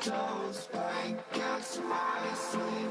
those blankets in my sleep.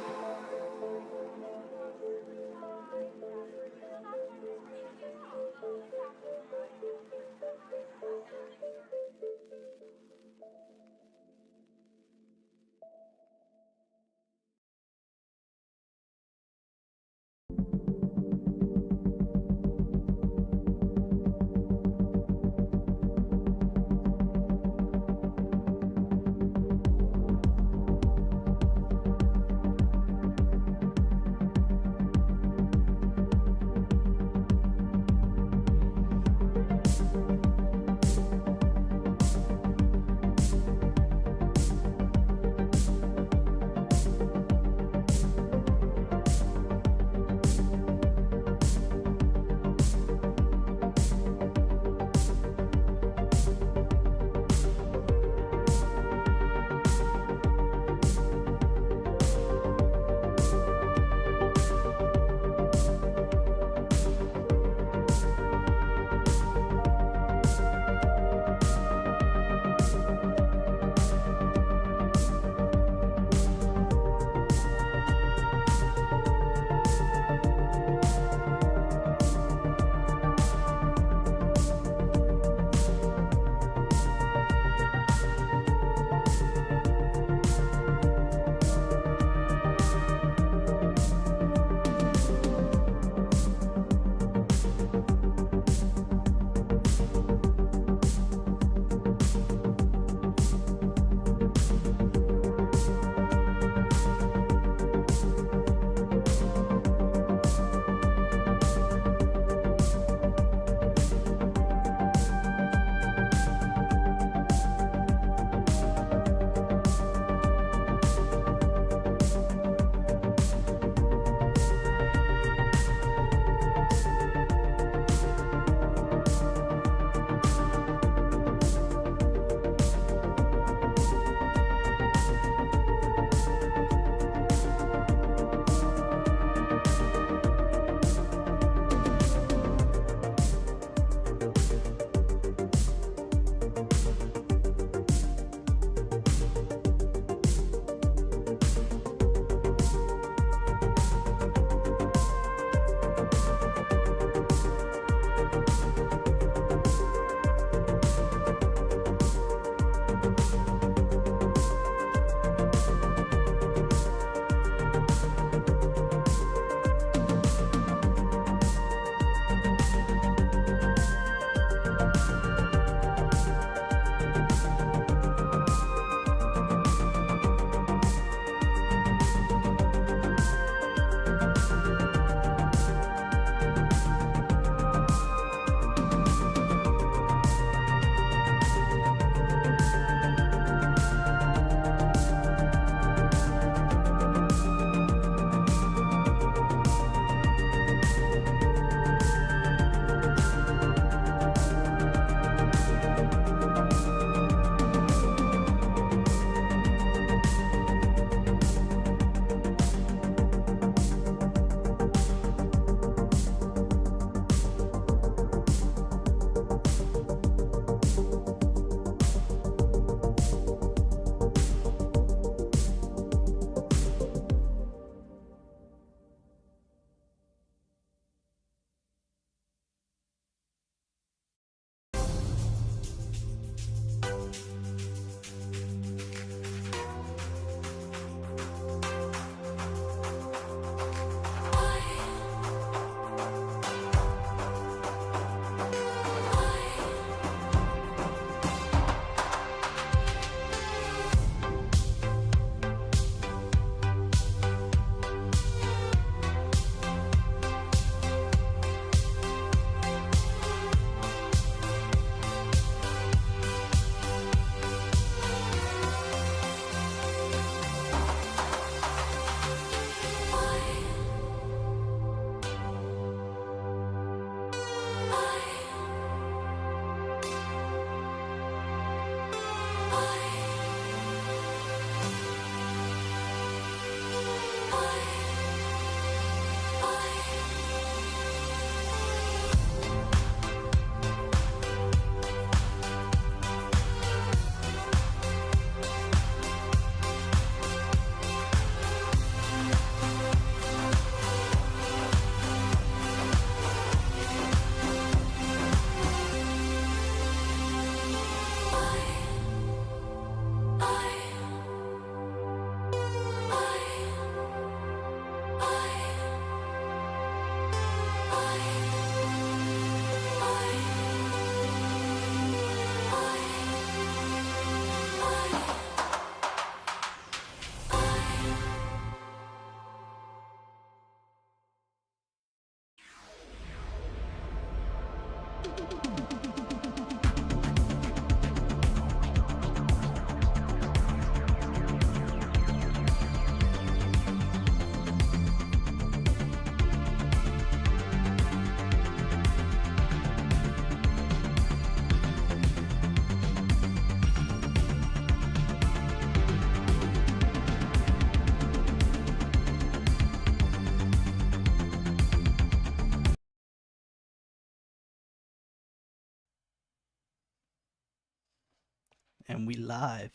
And we live.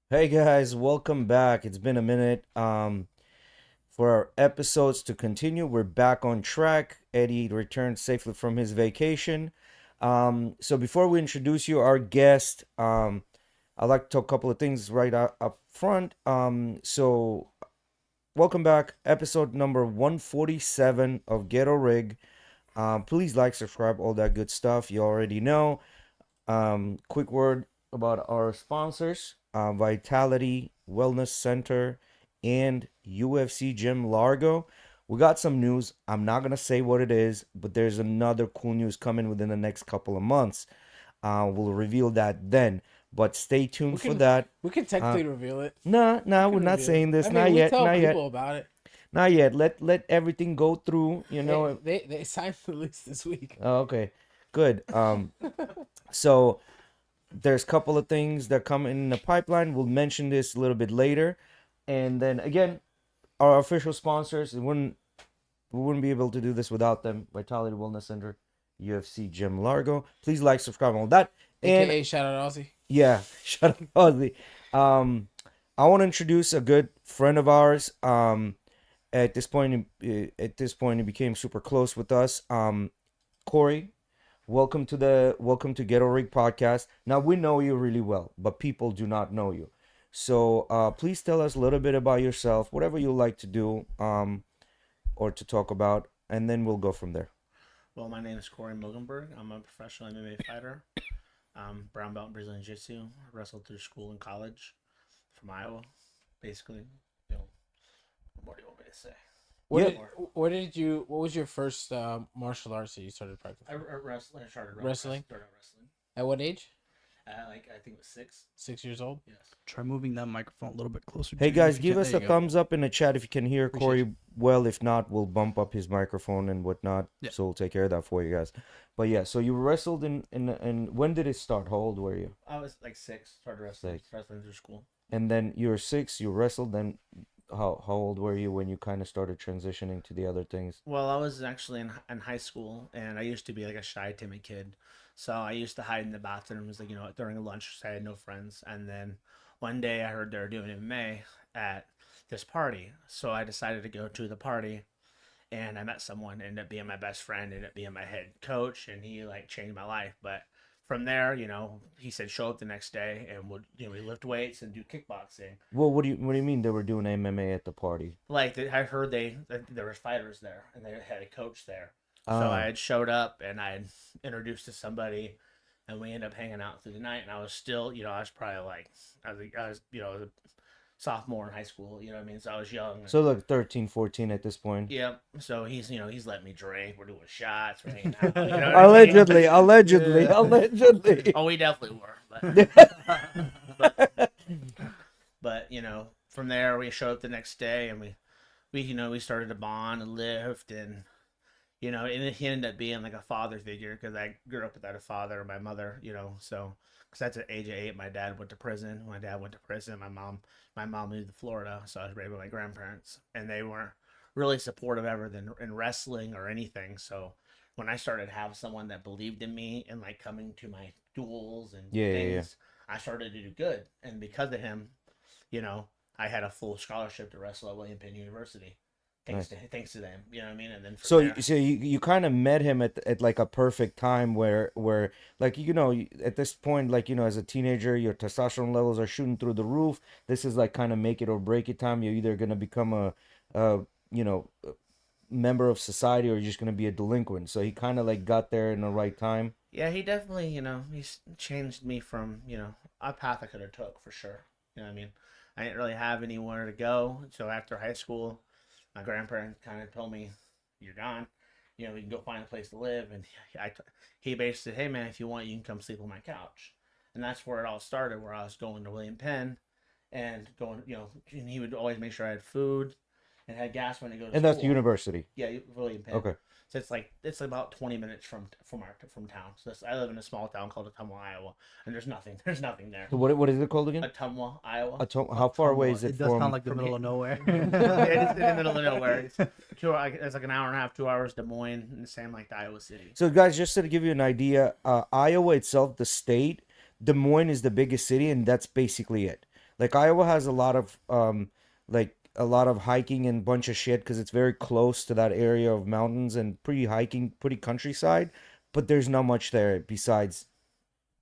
Hey guys, welcome back. It's been a minute. For our episodes to continue, we're back on track. Eddie returned safely from his vacation. So before we introduce you, our guest, I'd like to talk a couple of things right up front. So welcome back, episode number 147 of GhettoRig. Please like, subscribe, all that good stuff. You already know. Quick word about our sponsors, Vitality Wellness Center and UFC Gym Largo. We got some news. I'm not going to say what it is, but there's another cool news coming within the next couple of months. We'll reveal that then. But stay We tuned for can that. we can Uh, technically reveal it. We nah, we're can not reveal it. saying this. I mean, Not we yet. tell Not yet. people about it. Not yet. Let everything go through. They signed the lease this week. Oh, okay. Good. So there's a couple of things that come in the pipeline. We'll mention this a little bit later. And then again, our official sponsors, we wouldn't be able to do this without them. Vitality Wellness Center, UFC Gym Largo. Please like, subscribe, all that. And AKA shout out Aussie. yeah, shut up, Ozzy. I want to introduce a good friend of ours. At this point, he became super close with us. Corey, welcome to GhettoRig podcast. Now we know you really well, but people do not know you. So please tell us a little bit about yourself, whatever you like to do, or to talk about, and then we'll go from there. Well, my name is Corey Mogenberg. I'm a professional MMA fighter. Brown belt in Brazilian Jiu-Jitsu. Wrestled through school and college from Iowa. Basically, what more do you want me to say? What was your first martial arts that you started practicing? Wrestling. I started Wrestling? Started wrestling. At what age? I think it was 6. 6 years old. Yes. Try moving that microphone a little bit closer. Hey to guys, you. give us There a you go. thumbs up in the chat if you can hear Appreciate Corey well. If not, we'll bump up his microphone and whatnot. Yeah. So we'll take care of that for you guys. But yeah, so you wrestled in when did it start? How old were you? I was like 6. Started wrestling. 6. Wrestling through school. And then you were 6. You wrestled. Then how old were you when you kind of started transitioning to the other things? Well, I was actually in high school, and I used to be like a shy, timid kid. So I used to hide in the bathrooms, like, during lunch. So I had no friends. And then one day I heard they were doing MMA at this party. So I decided to go to the party, and I met someone, ended up being my best friend, ended up being my head coach, and he like changed my life. But from there, he said show up the next day, and we lift weights and do kickboxing. Well, what do you mean they were doing MMA at the party? Like I heard there was fighters there, and they had a coach there. So I Ah, had showed up, and I had introduced to somebody, and we ended up hanging out through the night. And I was still, I was probably like, a sophomore in high school. You know what I mean? So I was young. so like 13, 14 at this point. Yeah. So he's letting me drink. We're doing shots. We're hanging out. You know what I mean? Allegedly, allegedly, Yeah. allegedly. Oh, we definitely were. But from there we showed up the next day, and we started to bond and lift, and and he ended up being like a father figure because I grew up without a father. My mother, so because that's at age of 8, my dad went to prison. My dad went to prison. My mom moved to Florida, so I was raised with my grandparents, and they weren't really supportive ever than in wrestling or anything. So when I started to have someone that believed in me and like coming to my duels and Yeah, yeah, things, I started to do good, and because of him, I had a full scholarship to wrestle at William Penn University. Nice. Thanks to them, you know what I mean? And then from So, there, you kind of met him at like a perfect time where like at this point, like as a teenager your testosterone levels are shooting through the roof. This is like kind of make it or break it time. You're either gonna become a you know a member of society or you're just gonna be a delinquent. So he kind of like got there in the right time. yeah, he definitely, he's changed me from, a path I could have took for sure. You know what I mean? I didn't really have anywhere to go. So after high school, my grandparents kind of told me, "You're gone. We can go find a place to live." And he basically said, "Hey man, if you want, you can come sleep on my couch." And that's where it all started. Where I was going to William Penn and going, and he would always make sure I had food and had gas when I go to And that's school. university. Yeah, William Penn. Okay. So it's about 20 minutes from town. So I live in a small town called Ottumwa, Iowa, and there's nothing. There's nothing there. So what is it called again? Ottumwa, Iowa. How far away is It it does from? sound like the from middle here? of nowhere. Yeah, it's in the middle of nowhere. It's like an hour and a half, 2 hours Des Moines, and the same like to Iowa City. So guys, just to give you an idea, Iowa itself, the state, Des Moines is the biggest city, and that's basically it. Like Iowa has a lot of like a lot of hiking and bunch of shit because it's very close to that area of mountains and pretty hiking, pretty countryside. But there's not much there besides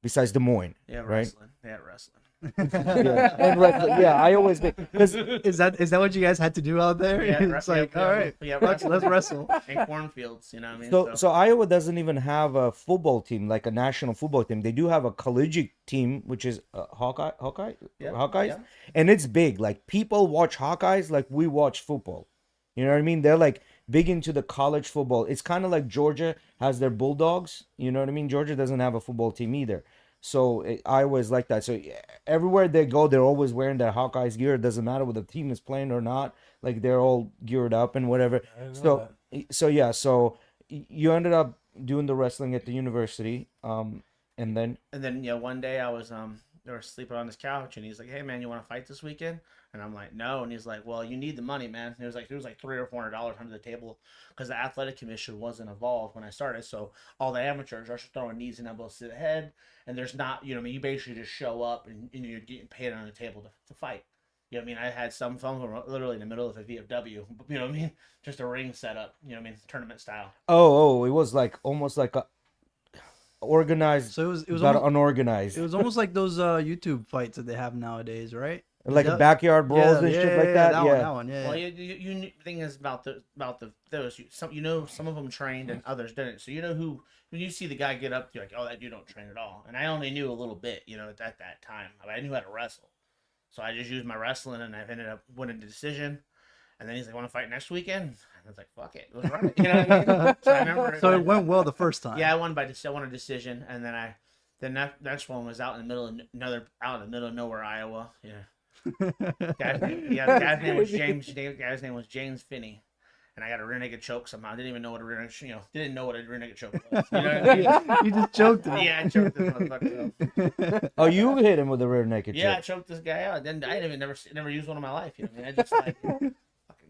Des Moines, Yeah, right? wrestling. Yeah, wrestling. Yeah, and wrestling. Yeah, I always because Is that what you guys had to do out there? Yeah, It's like, all right, Yeah, let's wrestle. in cornfields. You know what I mean? so Iowa doesn't even have a football team like a national football team. They do have a collegiate team, which is Yeah, Hawkeyes, yeah. and it's big. Like people watch Hawkeyes like we watch football. You know what I mean? They're like big into the college football. It's kind of like Georgia has their Bulldogs. You know what I mean? Georgia doesn't have a football team either. So Iowa is like that. So everywhere they go, they're always wearing their Hawkeyes gear. It doesn't matter whether the team is playing or not. Like they're all geared up and whatever. I didn't know So yeah. So you ended up doing the wrestling at the university. And then And then one day I was they were sleeping on his couch, and he's like, "Hey man, you want to fight this weekend?" And I'm like, "No." And he's like, "Well, you need the money, man." And it was like $300 or $400 under the table because the athletic commission wasn't involved when I started. So all the amateurs are just throwing knees and elbows to the head, and there's not, I mean, you basically just show up and you're getting paid on the table to fight. You know what I mean? I had some of them literally in the middle of a VFW. You know what I mean? Just a ring set up. You know what I mean? Tournament style. it was like almost like a organized, So it was but almost, unorganized, it was almost like those YouTube fights that they have nowadays, right? like a that- backyard brawls and shit like that. That one, yeah. Well, you thing is about those some of them trained and others didn't. So who when you see the guy get up, you're like, oh, that dude don't train at all. And I only knew a little bit, at that time. I knew how to wrestle, so I just used my wrestling, and I've ended up winning the decision. And then he's like, "Want to fight next weekend?" And I was like, "Fuck it, let's run it." You know what I mean? So I remember. So it went well the first time. Yeah, I won a decision, and then the next one was out in the middle of nowhere, Iowa. Yeah. The guy's name was James. The guy's name was James Finney, and I got a rear naked choke somehow. I didn't even know what a rear naked choke was. You know what I mean? You just choked him. Yeah, I choked this motherfucker out. Oh, you hit him with a rear naked Yeah, I choke. choked this guy out. Then I never used one in my life. You know what I mean? I just like fucking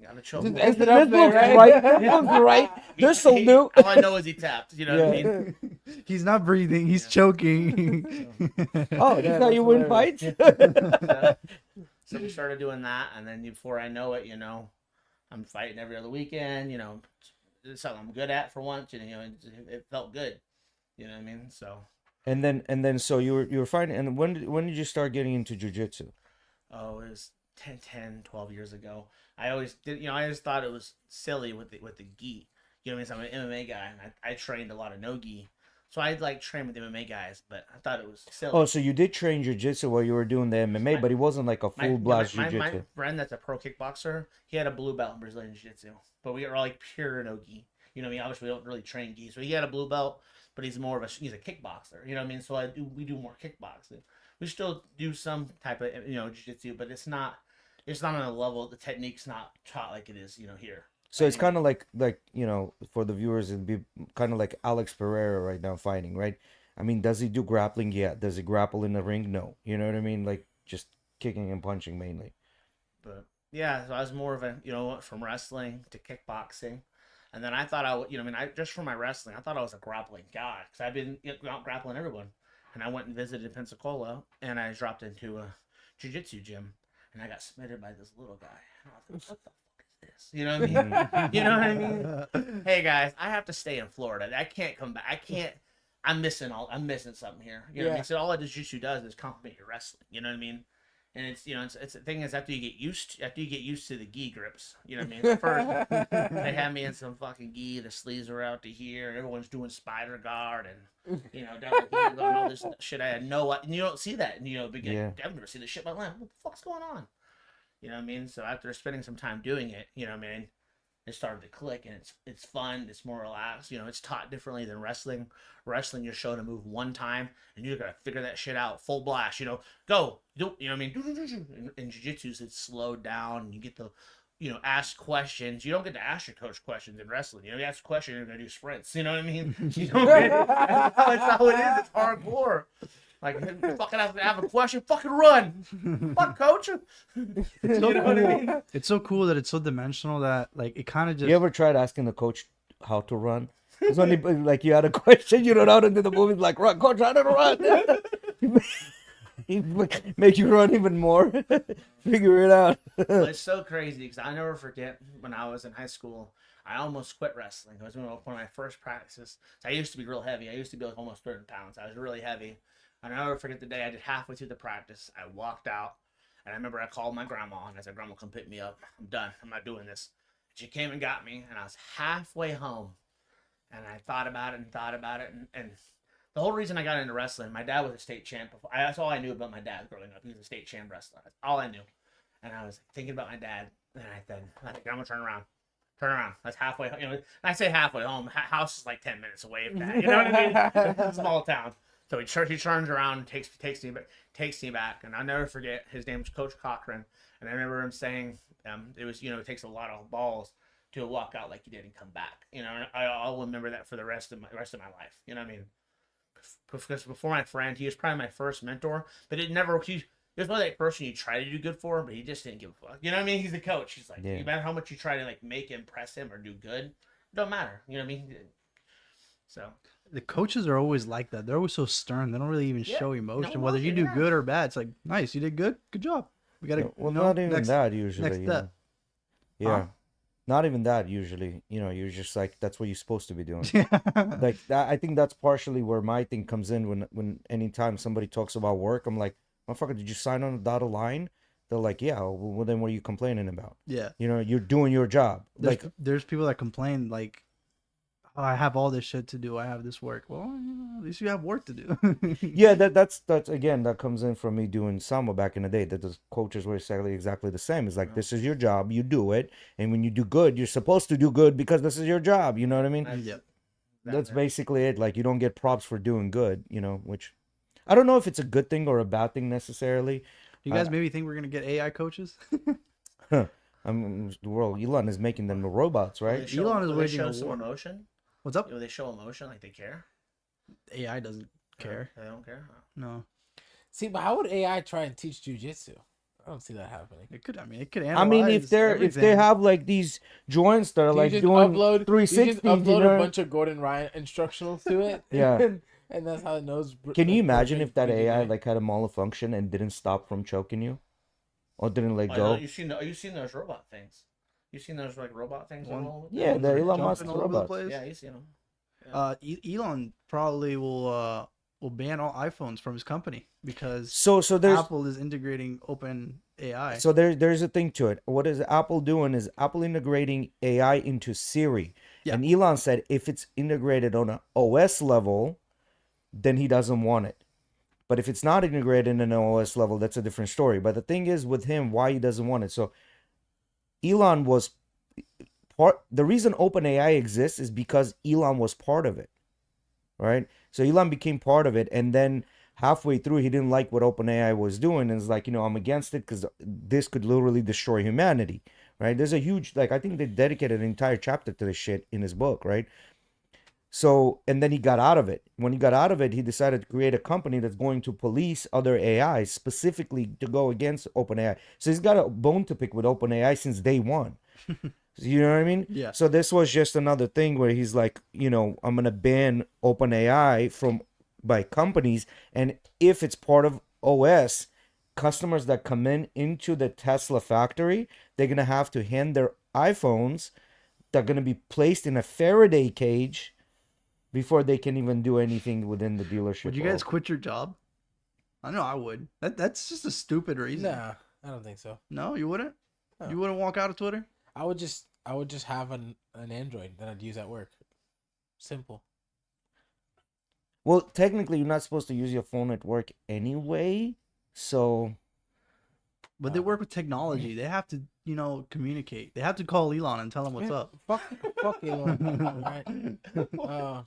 got a choke. Just This ended up there, looks right? right. This looks right. This will do. All I know is he tapped. You know what I mean? He's not breathing. He's choking. Oh, that's how you win fights. So we started doing that, and then before I know it, I'm fighting every other weekend. It's something I'm good at for once. It felt good. You know what I mean? So. And then so you were fighting. And when did you start getting into jiu-jitsu? Oh, it was 12 years ago. I always did. I just thought it was silly with the gi. You know what I mean? So I'm an MMA guy, and I trained a lot of no gi. So I'd like train with MMA guys, but I thought it was silly. Oh, so you did train jiu-jitsu while you were doing the MMA, but it wasn't like a full blast my jiu-jitsu. friend that's a pro kickboxer, he had a blue belt in Brazilian jiu-jitsu, but we are like pure no gi. You know what I mean? Obviously, we don't really train gi, so he had a blue belt, but he's a kickboxer. You know what I mean? So we do more kickboxing. We still do some type of jiu-jitsu, but it's not on a level. The technique's not taught like it is here. So it's kind of like for the viewers, it'd be kind of like Alex Pereira right now fighting, right? I mean, does he do grappling? Yeah. Does he grapple in the ring? No. You know what I mean? Like just kicking and punching mainly. But yeah, so I was more of went from wrestling to kickboxing, and then I thought just for my wrestling, I thought I was a grappling guy because I've been out grappling everyone, and I went and visited Pensacola, and I dropped into a jiu-jitsu gym, and I got smitten by this little guy, and I was like, what the fuck is this? You know what I mean? You know what I mean? Hey guys, I have to stay in Florida. I can't come back. I can't. I'm missing something here. You know what I mean? So all that jiu-jitsu does is complement your wrestling. You know what I mean? And it's the thing is after you get used to the gi grips, you know what I mean? First they had me in some fucking gi, the sleeves were out to here, everyone's doing spider guard and double heel and all this shit. I had and you don't see that, Yeah. I've never seen this shit in my life. What the fuck's going on? You know what I mean? So after spending some time doing it, you know what I mean, it started to click, and it's fun, it's more relaxed. It's taught differently than wrestling. Wrestling, you're shown to move one time, and you gotta figure that shit out, full blast. Go, you know what I mean. In jiu-jitsu, it's slowed down, and you get to, ask questions. You don't get to ask your coach questions in wrestling. You ask a question, you're gonna do sprints. You know what I mean? You don't get it. That's how it is. It's hardcore. Like, fucking have a question, fucking run. Fuck, coach. You know what I mean? It's so cool that it's so dimensional that like it kind of just. You ever tried asking the coach how to run? It's only like you had a question, you don't know how to do the movie, like run, coach, how to run. Make you run even more. Figure it out. But it's so crazy because I never forget when I was in high school. I almost quit wrestling. It was one of my first practices. So I used to be real heavy. I used to be like almost 30 pounds. I was really heavy. And I never forget the day I did halfway through the practice. I walked out, and I remember I called my grandma, and I said, "Grandma, come pick me up. I'm done. I'm not doing this." She came and got me, and I was halfway home. And I thought about it and thought about it. And the whole reason I got into wrestling, my dad was a state champ. That's all I knew about my dad growing up. He was a state champ wrestler. That's all I knew. And I was thinking about my dad, and I said, "Grandma, turn around. Turn around." That's halfway. You know, I say halfway home. House is like 10 minutes away from that. You know what I mean? It's a small town. So he turns around and takes me back, and I'll never forget. His name was Coach Cochran, and I remember him saying, "It was it takes a lot of balls to walk out like you did and come back." You know, and I'll remember that for the rest of my life. You know what I mean? Because before my friend, he was probably my first mentor, but he was one of that person you try to do good for, but he just didn't give a fuck. You know what I mean? He's the coach. He's like, no matter how much you try to like impress him or do good, it don't matter. You know what I mean? So The coaches are always like that. They're always so stern. They don't really even show emotion. Whether you do good or bad, it's like, nice, you did good, good job. We gotta. Well, not even that usually. Next step. Yeah. Huh? Not even that usually. You're just like, that's what you're supposed to be doing. Like that, I think that's partially where my thing comes in when anytime somebody talks about work, I'm like, motherfucker, did you sign on the dotted line? They're like, yeah. Well, then what are you complaining about? Yeah. You're doing your job. There's people that complain like, oh, I have all this shit to do. I have this work. Well, at least you have work to do. Yeah, that's again, that comes in from me doing Samba back in the day. That the coaches were exactly the same. It's like, this is your job, you do it, and when you do good, you're supposed to do good because this is your job. You know what I mean? Yep. That's basically it. Like, you don't get props for doing good. Which I don't know if it's a good thing or a bad thing necessarily. Do you guys maybe think we're gonna get AI coaches? The world, Elon is making them robots, right? Elon is will they waging show a some war. emotion. What's up? Will they show emotion like they care? AI doesn't care. They don't care. No. See, but how would AI try and teach jujitsu? I don't see that happening. It could. I mean, it could. I mean, if they everything. have like these joints that are like doing 360, you just upload a bunch of Gordon Ryan instructionals to it. Yeah. and that's how it knows. Can you imagine if that AI like had a malfunction and didn't stop from choking you, or didn't let go? You've seen those robot things. You've seen those like robot things. Yeah, the Elon Musk all over the robots. place. Yeah, you've seen them. Elon probably will ban all iPhones from his company because So there's Apple is integrating open AI. so there's a thing to it. What is Apple doing? Is Apple integrating AI into Siri? Yeah. And Elon said if it's integrated on an OS level, then he doesn't want it. But if it's not integrated in an OS level, that's a different story. But the thing is with him, why he doesn't want it. So Elon was the reason OpenAI exists is because Elon was part of it, right? So Elon became part of it, and then halfway through, he didn't like what OpenAI was doing, and it's like, I'm against it because this could literally destroy humanity, right? There's a huge, I think they dedicated an entire chapter to this shit in his book, right? So, and then he got out of it. When he got out of it, he decided to create a company that's going to police other AIs, specifically to go against OpenAI. So he's got a bone to pick with OpenAI since day one. You know what I mean? Yeah. So this was just another thing where he's like, I'm gonna ban OpenAI by companies, and if it's part of OS, customers that come into the Tesla factory, they're gonna have to hand their iPhones. They're gonna be placed in a Faraday cage before they can even do anything within the dealership. Would you guys quit your job? I know I would. That's just a stupid reason. Nah, I don't think so. No, you wouldn't. No. You wouldn't walk out of Twitter. I would just have an Android that I'd use at work. Simple. Well, technically, you're not supposed to use your phone at work anyway. So, But they work with technology. They have to, communicate. They have to call Elon and tell him what's up. Fuck Elon. Right?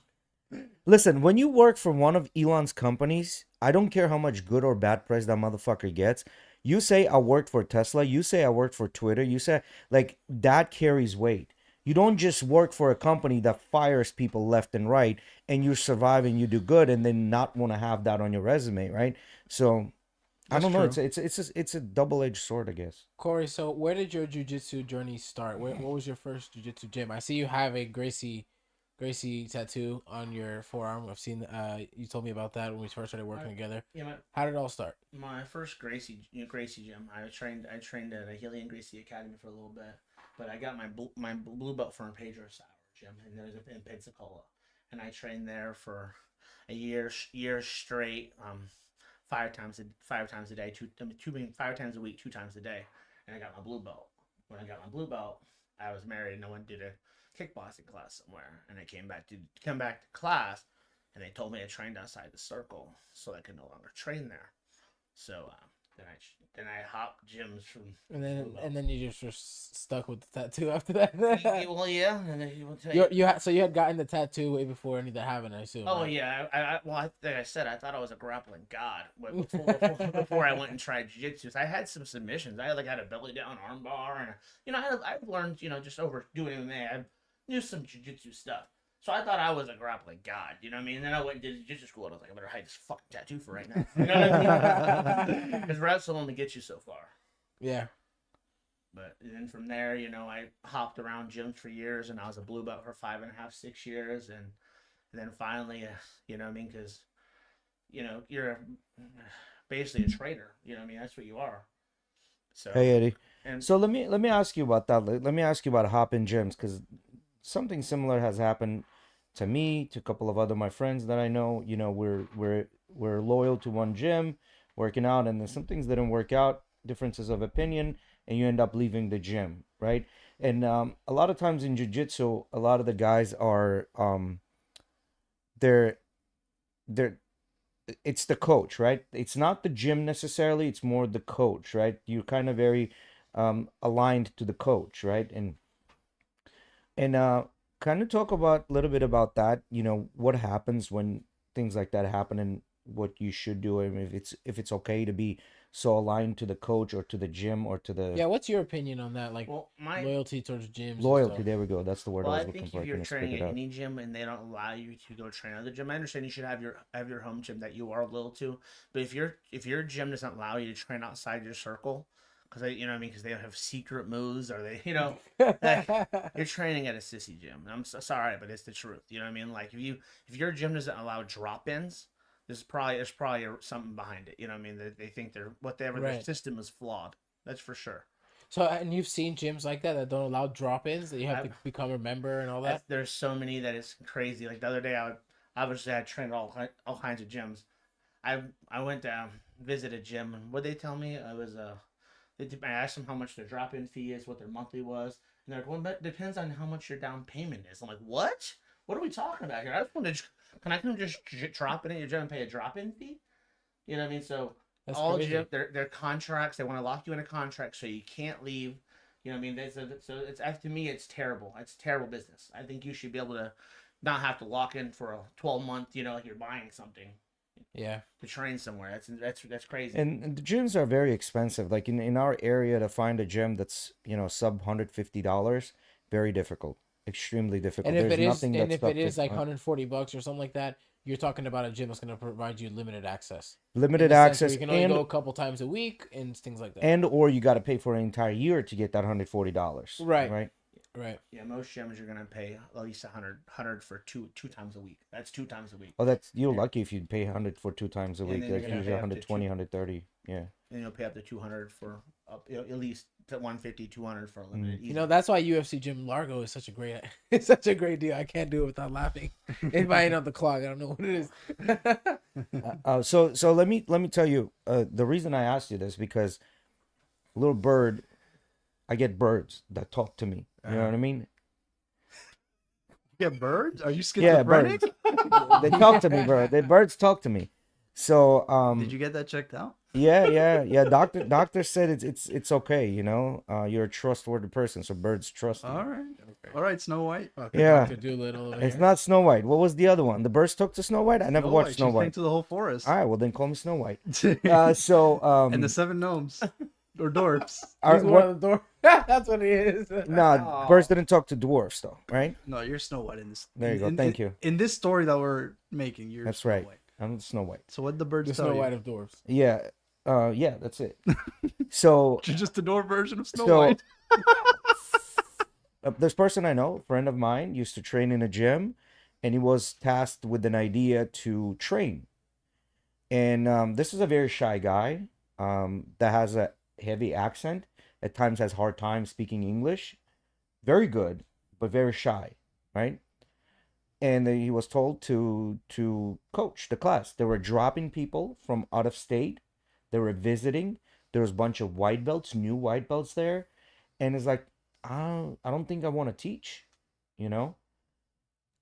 listen, when you work for one of Elon's companies, I don't care how much good or bad press that motherfucker gets. You say I worked for Tesla. You say I worked for Twitter. You say, that carries weight. You don't just work for a company that fires people left and right and you survive and you do good and then not want to have that on your resume, right? So, I don't know. True. It's a double-edged sword, I guess. Corey, so where did your jiu-jitsu journey start? What was your first jiu-jitsu gym? I see you have a Gracie Gracie tattoo on your forearm. I've seen. You told me about that when we first started working together. Yeah, How did it all start? my first Gracie gym. I trained at a Healy and Gracie Academy for a little bit, but I got my blue belt from Pedro Sauer gym, and there's in Pensacola, and I trained there for a year straight. 5 times a day, 5 times a week, 2 times a day, and I got my blue belt. When I got my blue belt, I was married and I went to a kickboxing class somewhere, and I came back to class, and they told me I trained outside the circle, so I could no longer train there. So then I hopped gyms from. And then you just were stuck with the tattoo after that. Well, yeah, and then he will tell you. You had gotten the tattoo way before any of that happened, I assume. Oh right? yeah, like I said, I thought I was a grappling god before I went and tried jiu-jitsu. I had some submissions. I had a belly down arm bar, and I've learned just over doing MMA. I knew some jiu-jitsu stuff. So I thought I was a grappling god, you know what I mean? And then I went and did jiu-jitsu school, and I was like, I better hide this fucking tattoo for right now. You know what I mean? Because wrestling only gets you so far. Yeah. But then from there, I hopped around gyms for years, and I was a blue belt for 5.5, 6 years, and then finally, you know what I mean? Because, you're basically a trader, you know what I mean? That's what you are. So. Hey Eddie. And So let me ask you about that. Let me ask you about hopping gyms, because something similar has happened to me, to a couple of other my friends that I know. We're loyal to one gym, working out, and then some things didn't work out, differences of opinion, and you end up leaving the gym, right? And a lot of times in jiu-jitsu, a lot of the guys are they're it's the coach, right? It's not the gym necessarily, it's more the coach, right? You're kind of very aligned to the coach, right? And kind of talk about a little bit about that, what happens when things like that happen, and what you should do, and if it's okay to be so aligned to the coach or to the gym or to the What's your opinion on that? Like, well, my loyalty towards gyms. and loyalty. stuff? There we go. That's the word Well, I I was looking think for. if I you're couldn't spit training it at out. any gym and they don't allow you to go train at the gym, I understand you should have your home gym that you are loyal to. But if your gym doesn't allow you to train outside your circle, because because they have secret moves, or they like, you're training at a sissy gym. I'm so sorry, but it's the truth. You know what I mean? Like if your gym doesn't allow drop-ins, there's probably something behind it. You know what I mean? They think their Right. system is flawed. That's for sure. So, and you've seen gyms like that don't allow drop-ins, that you have to become a member and all that? There's so many that it's crazy. Like the other day, I trained all kinds of gyms. I went to visit a gym, and what they tell me, I asked them how much their drop-in fee is, what their monthly was, and they're like, well, that depends on how much your down payment is. I'm like, what? What are we talking about here? Can I just drop it in your gym and pay a drop-in fee? You know what I mean? So That's all crazy. gym, their contracts, they want to lock you in a contract so you can't leave. You know what I mean? So it's, to me, it's terrible. It's terrible business. I think you should be able to not have to lock in for a 12-month, like you're buying something Yeah. to train somewhere. That's crazy. And the gyms are very expensive. Like in our area, to find a gym that's sub $150, very difficult, extremely difficult. And if There's it is, nothing and that's if it is up like to- $140 or something like that, you're talking about a gym that's going to provide you limited access. limited In the sense where access, you can only and go a couple times a week and things like that. or you got to pay for an entire year to get that $140. Right. Right. Right. Yeah, most gyms you're gonna pay at least 100 for two times a week. That's 2 times a week. Well, you're lucky if you pay 100 for 2 times a And week. then you're That's gonna usually pay up to 120, 130. Yeah. And you'll pay up to 200 for at least to 150, 200 for a limited. You know, that's why UFC Gym Largo is such a great it's such a great deal. I can't do it without laughing. If I ain't on the clock, I don't know what it is. So let me tell you, the reason I asked you this, because little bird, I get birds that talk to me. You know what I mean? You get birds? Are you Yeah, schizophrenic? birds. They talk to me, bro. The birds talk to me. So Did you get that checked out? yeah. Doctor said it's okay. You're a trustworthy person, so birds trust you. All right, Snow White. Yeah. Dr. Doolittle over It's here. not Snow White. What was the other one? The birds talk to Snow White. I never watched Snow She sang White. to the whole forest. All right, well then call me Snow White. And So the 7 gnomes or dwarfs. He's one of the door. That's what he is. Nah, birds didn't talk to dwarfs though, right? No, you're Snow White in this. There you go. Thank you. In this story that we're making, you're That's Snow right. White. I'm Snow White. So what the birds The tell Snow you? White of dwarves. Yeah. Yeah, that's it. So You're just a dwarf version of Snow So- White. this person I know, a friend of mine, used to train in a gym, and he was tasked with an idea to train. And this is a very shy guy that has a heavy accent. At times has hard time speaking English. Very good, but very shy, right? And then he was told to coach the class. They were dropping people from out of state. They were visiting. There was a bunch of white belts, new white belts there, and it's like I don't think I want to teach, you know.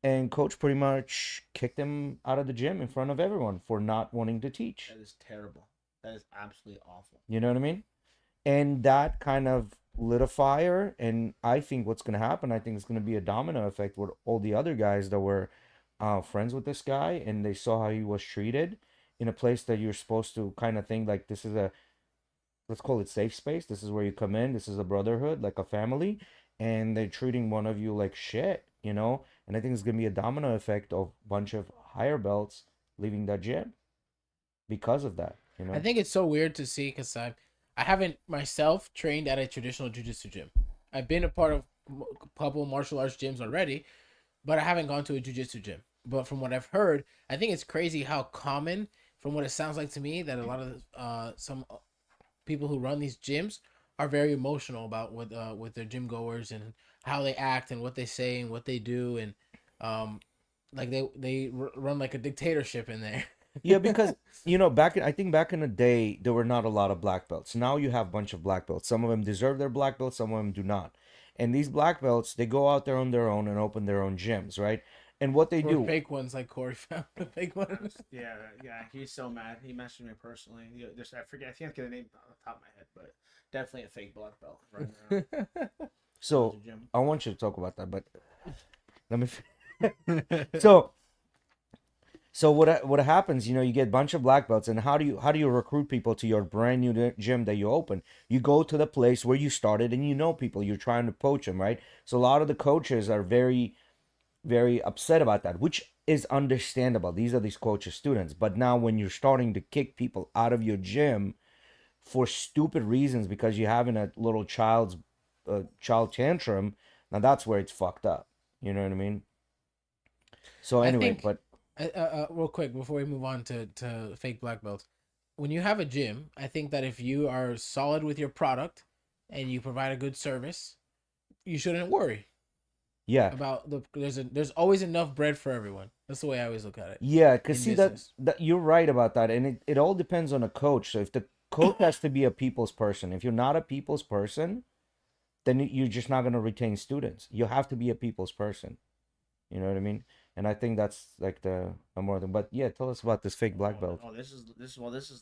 And coach pretty much kicked him out of the gym in front of everyone for not wanting to teach. That is terrible. That is absolutely awful. You know what I mean? And that kind of lit a fire. And I think what's going to happen, I think it's going to be a domino effect with all the other guys that were friends with this guy and they saw how he was treated in a place that you're supposed to kind of think like this is a, let's call it safe space. This is where you come in. This is a brotherhood, like a family. And they're treating one of you like shit, you know? And I think it's going to be a domino effect of a bunch of higher belts leaving that gym because of that, you know? I think it's so weird to see because I haven't myself trained at a traditional jiu-jitsu gym. I've been a part of a couple of martial arts gyms already, but I haven't gone to a jiu-jitsu gym. But from what I've heard, I think it's crazy how common, from what it sounds like to me, that a lot of some people who run these gyms are very emotional about with their gym goers and how they act and what they say and what they do and like they run like a dictatorship in there. Yeah, because I think back in the day there were not a lot of black belts. Now you have a bunch of black belts. Some of them deserve their black belts, some of them do not. And these black belts, they go out there on their own and open their own gyms, right? And what they Or do, fake ones like Corey found the fake ones. Yeah, he's so mad. He messaged me personally. I forget. I can't get the name off the top of my head, but definitely a fake black belt. Running around so the gym. I want you to talk about that, but let me. So what happens? You get a bunch of black belts, and how do you recruit people to your brand new gym that you open? You go to the place where you started, and you know people. You're trying to poach them, right? So a lot of the coaches are very, very upset about that, which is understandable. These coaches' students, but now when you're starting to kick people out of your gym for stupid reasons because you're having a little child tantrum, now that's where it's fucked up. You know what I mean? So anyway, but. Real quick before we move on to fake black belts, when you have a gym, I think that if you are solid with your product and you provide a good service, you shouldn't worry. Yeah. About there's always enough bread for everyone. That's the way I always look at it. Yeah, because see business. that you're right about that, and it all depends on a coach. So if the coach has to be a people's person, if you're not a people's person, then you're just not gonna retain students. You have to be a people's person. You know what I mean? And I think that's like the more than. But yeah, tell us about this fake black belt. Oh, this is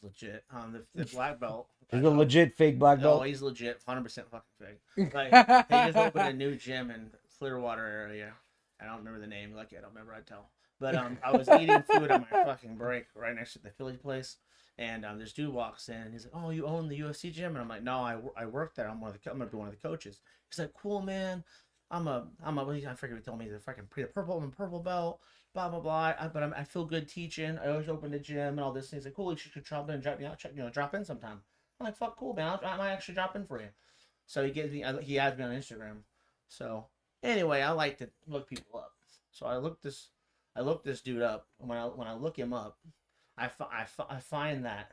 legit. The black belt. Is it a legit fake black No, belt? he's legit, 100% fucking fake. Like he just opened a new gym in Clearwater area. I don't remember the name. Like I don't remember. I'd tell. But I was eating food on my fucking break right next to the Philly place, and this dude walks in. And he's like, "Oh, you own the UFC gym?" And I'm like, "No, I work there. I'm gonna be one of the coaches." He's like, "Cool, man. I forget what he told me the fucking purple belt, blah blah blah. I feel good teaching. I always open the gym and all this. And he's like, cool, you should drop in and drop me out, drop in sometime. I'm like, fuck, cool, man. I might actually drop in for you. So he adds me on Instagram. So anyway, I like to look people up. So I looked this dude up. When I look him up, I find that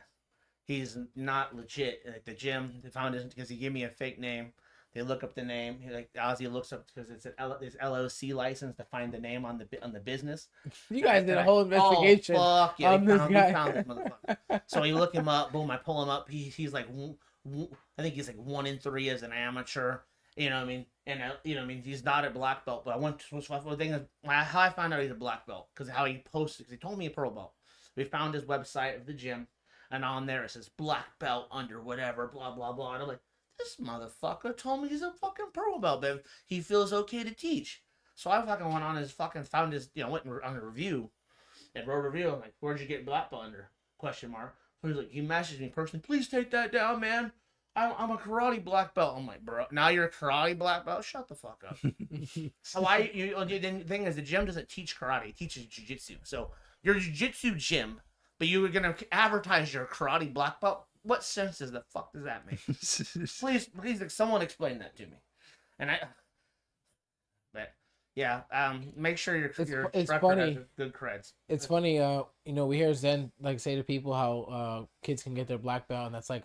he's not legit. Like the gym, they found it because he gave me a fake name. They look up the name. Like Ozzy looks up because it's this LOC license to find the name on the business. You guys did a whole investigation. Oh fuck yeah! On this guy. We found this motherfucker. So you look him up. Boom! I pull him up. He's like, I think he's like 1 in 3 as an amateur. You know what I mean? And you know what I mean? He's not a black belt, but the thing is, how I found out he's a black belt because how he posted. Because he told me a purple belt. We found his website of the gym, and on there it says black belt under whatever, blah blah blah. And I'm like, this motherfucker told me he's a fucking purple belt, but he feels okay to teach. So I fucking went on his fucking found his went on a review and wrote a review. I'm like, where'd you get black belt under? Question mark. So he's like, he messaged me personally, please take that down, man. I'm a karate black belt. I'm like, bro, now you're a karate black belt? Shut the fuck up. So the thing is, the gym doesn't teach karate, it teaches jiu-jitsu. So you're a jiu-jitsu gym, but you were gonna advertise your karate black belt. What sense does the fuck does that make? Please, someone explain that to me. But Yeah. Make sure your It's instructor funny. has good creds. It's funny, we hear Zen like say to people how kids can get their black belt, and that's like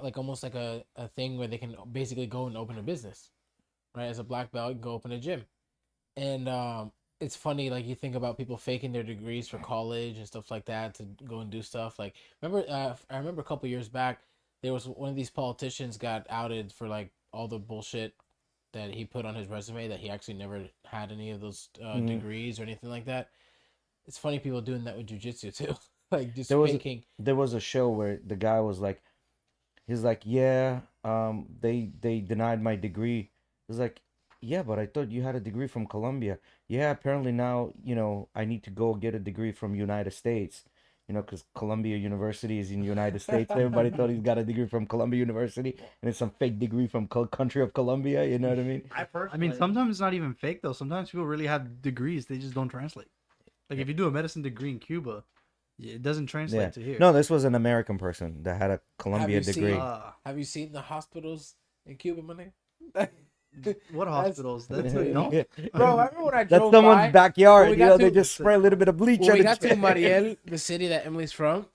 like almost like a thing where they can basically go and open a business, right? As a black belt, you can go open a gym, and it's funny, like you think about people faking their degrees for college and stuff like that to go and do stuff. Like I remember a couple years back, there was one of these politicians got outed for like all the bullshit that he put on his resume that he actually never had any of those degrees or anything like that. It's funny people doing that with jujitsu too, like just faking. There was a show where the guy was like, he's like, yeah, they denied my degree. It's like, yeah, but I thought you had a degree from Columbia. Yeah, apparently now, I need to go get a degree from United States. Because Columbia University is in the United States. Everybody thought he's got a degree from Columbia University, and it's some fake degree from country of Colombia. You know what I mean? I mean, sometimes it's not even fake though. Sometimes people really have degrees, they just don't translate. Like if you do a medicine degree in Cuba, it doesn't translate to here. No, this was an American person that had a Columbia degree. Have you seen the hospitals in Cuba, money? What hospitals? That's Bro, I remember when I That's drove someone's by. backyard. when we got They to- just spray a little bit of bleach When on we it. got to Mariel, the city that Emily's from,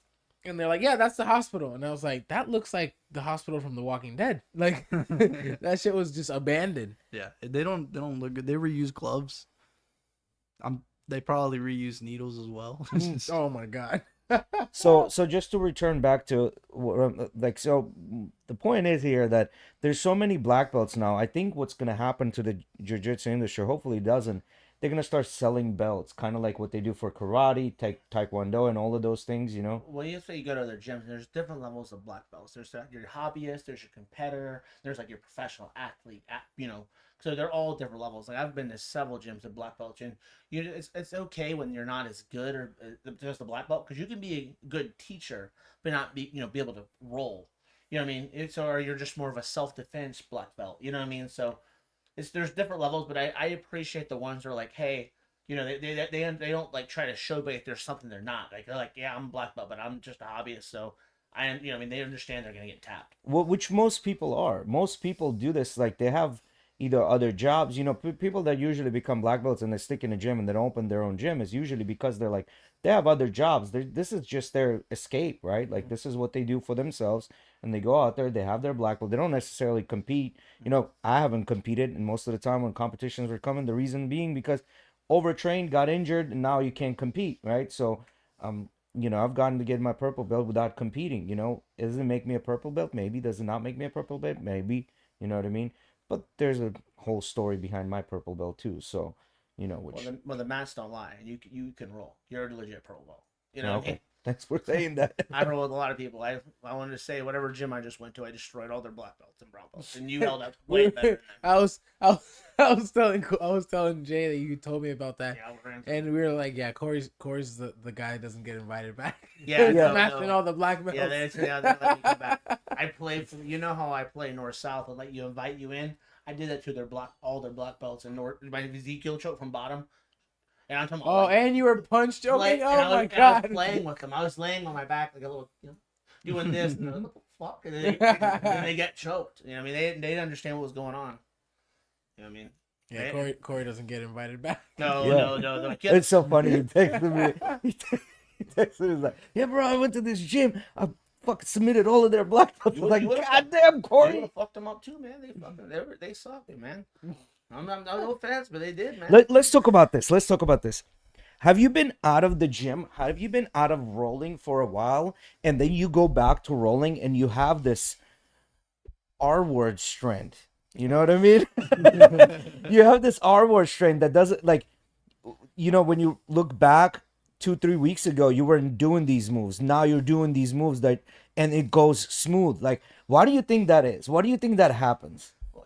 and they're like, "Yeah, that's the hospital," and I was like, "That looks like the hospital from The Walking Dead." Like that shit was just abandoned. Yeah, they don't look good. They reuse gloves. They probably reuse needles as well. Oh my god. So just to return back to the point is here that there's so many black belts now. I think what's gonna happen to the jiu-jitsu industry, hopefully it doesn't, they're gonna start selling belts, kind of like what they do for karate, taekwondo, and all of those things. Well, you say you go to other gyms. There's different levels of black belts. There's your hobbyist. There's your competitor. There's like your professional athlete. So they're all different levels. Like I've been to several gyms at black belt, and it's okay when you're not as good or just a black belt because you can be a good teacher but not be able to roll. You know what I mean? Or you're just more of a self-defense black belt. You know what I mean? So there's different levels, but I appreciate the ones that are like, hey, they don't like try to show like there's something they're not. Like they're like, yeah, I'm a black belt, but I'm just a hobbyist. So I am, they understand they're gonna get tapped. Well, which most people are. Most people do this. Like they have either other jobs. People that usually become black belts and they stick in a gym and they don't open their own gym is usually because they're like they have other jobs. This is just their escape, right? Like this is what they do for themselves, and they go out there. They have their black belt. They don't necessarily compete. I haven't competed, and most of the time when competitions were coming, the reason being because overtrained, got injured, and now you can't compete, right? So, I've gotten to get my purple belt without competing. Does it make me a purple belt? Maybe. Does it not make me a purple belt? Maybe. You know what I mean? But there's a whole story behind my purple belt too. So, which Well, the mats don't lie, and you can roll. You're a legit purple belt. You know what I okay. mean? Thanks for saying that. I roll with a lot of people. I wanted to say whatever gym I just went to, I destroyed all their black belts and brown belts, and you held up way better than them. I was telling Jay that you told me about that, Yeah, and we were like, yeah, Corey's the guy that doesn't get invited back. Yeah, Yeah. Smashing all the black belts. Yeah, they let me come back. I play for how I play north south. I let you invite you in. I did that to all their black belts and my Ezekiel choke from bottom. And I'm talking about and you were punched. oh my I god! was playing with them. I was laying on my back like a little, doing this. And what the fuck? And they get choked. I mean, they didn't understand what was going on. You know what I mean? Yeah, Corey doesn't get invited back. No. It's so funny. He texted me. He texted me. He's like, yeah, bro, I went to this gym. I fucking submitted all of their black belts. I was like, God damn, They Corey. would've fucked them up too, man. They sucked, man. I'm no offense, but they did, man. Let's talk about this. Have you been out of the gym? Have you been out of rolling for a while, and then you go back to rolling, and you have this R-word strength? You know what I mean? You have this R-word strength that doesn't when you look back 2-3 weeks ago, you weren't doing these moves. Now you're doing these moves and it goes smooth. Like, why do you think that is? Why do you think that happens? Well,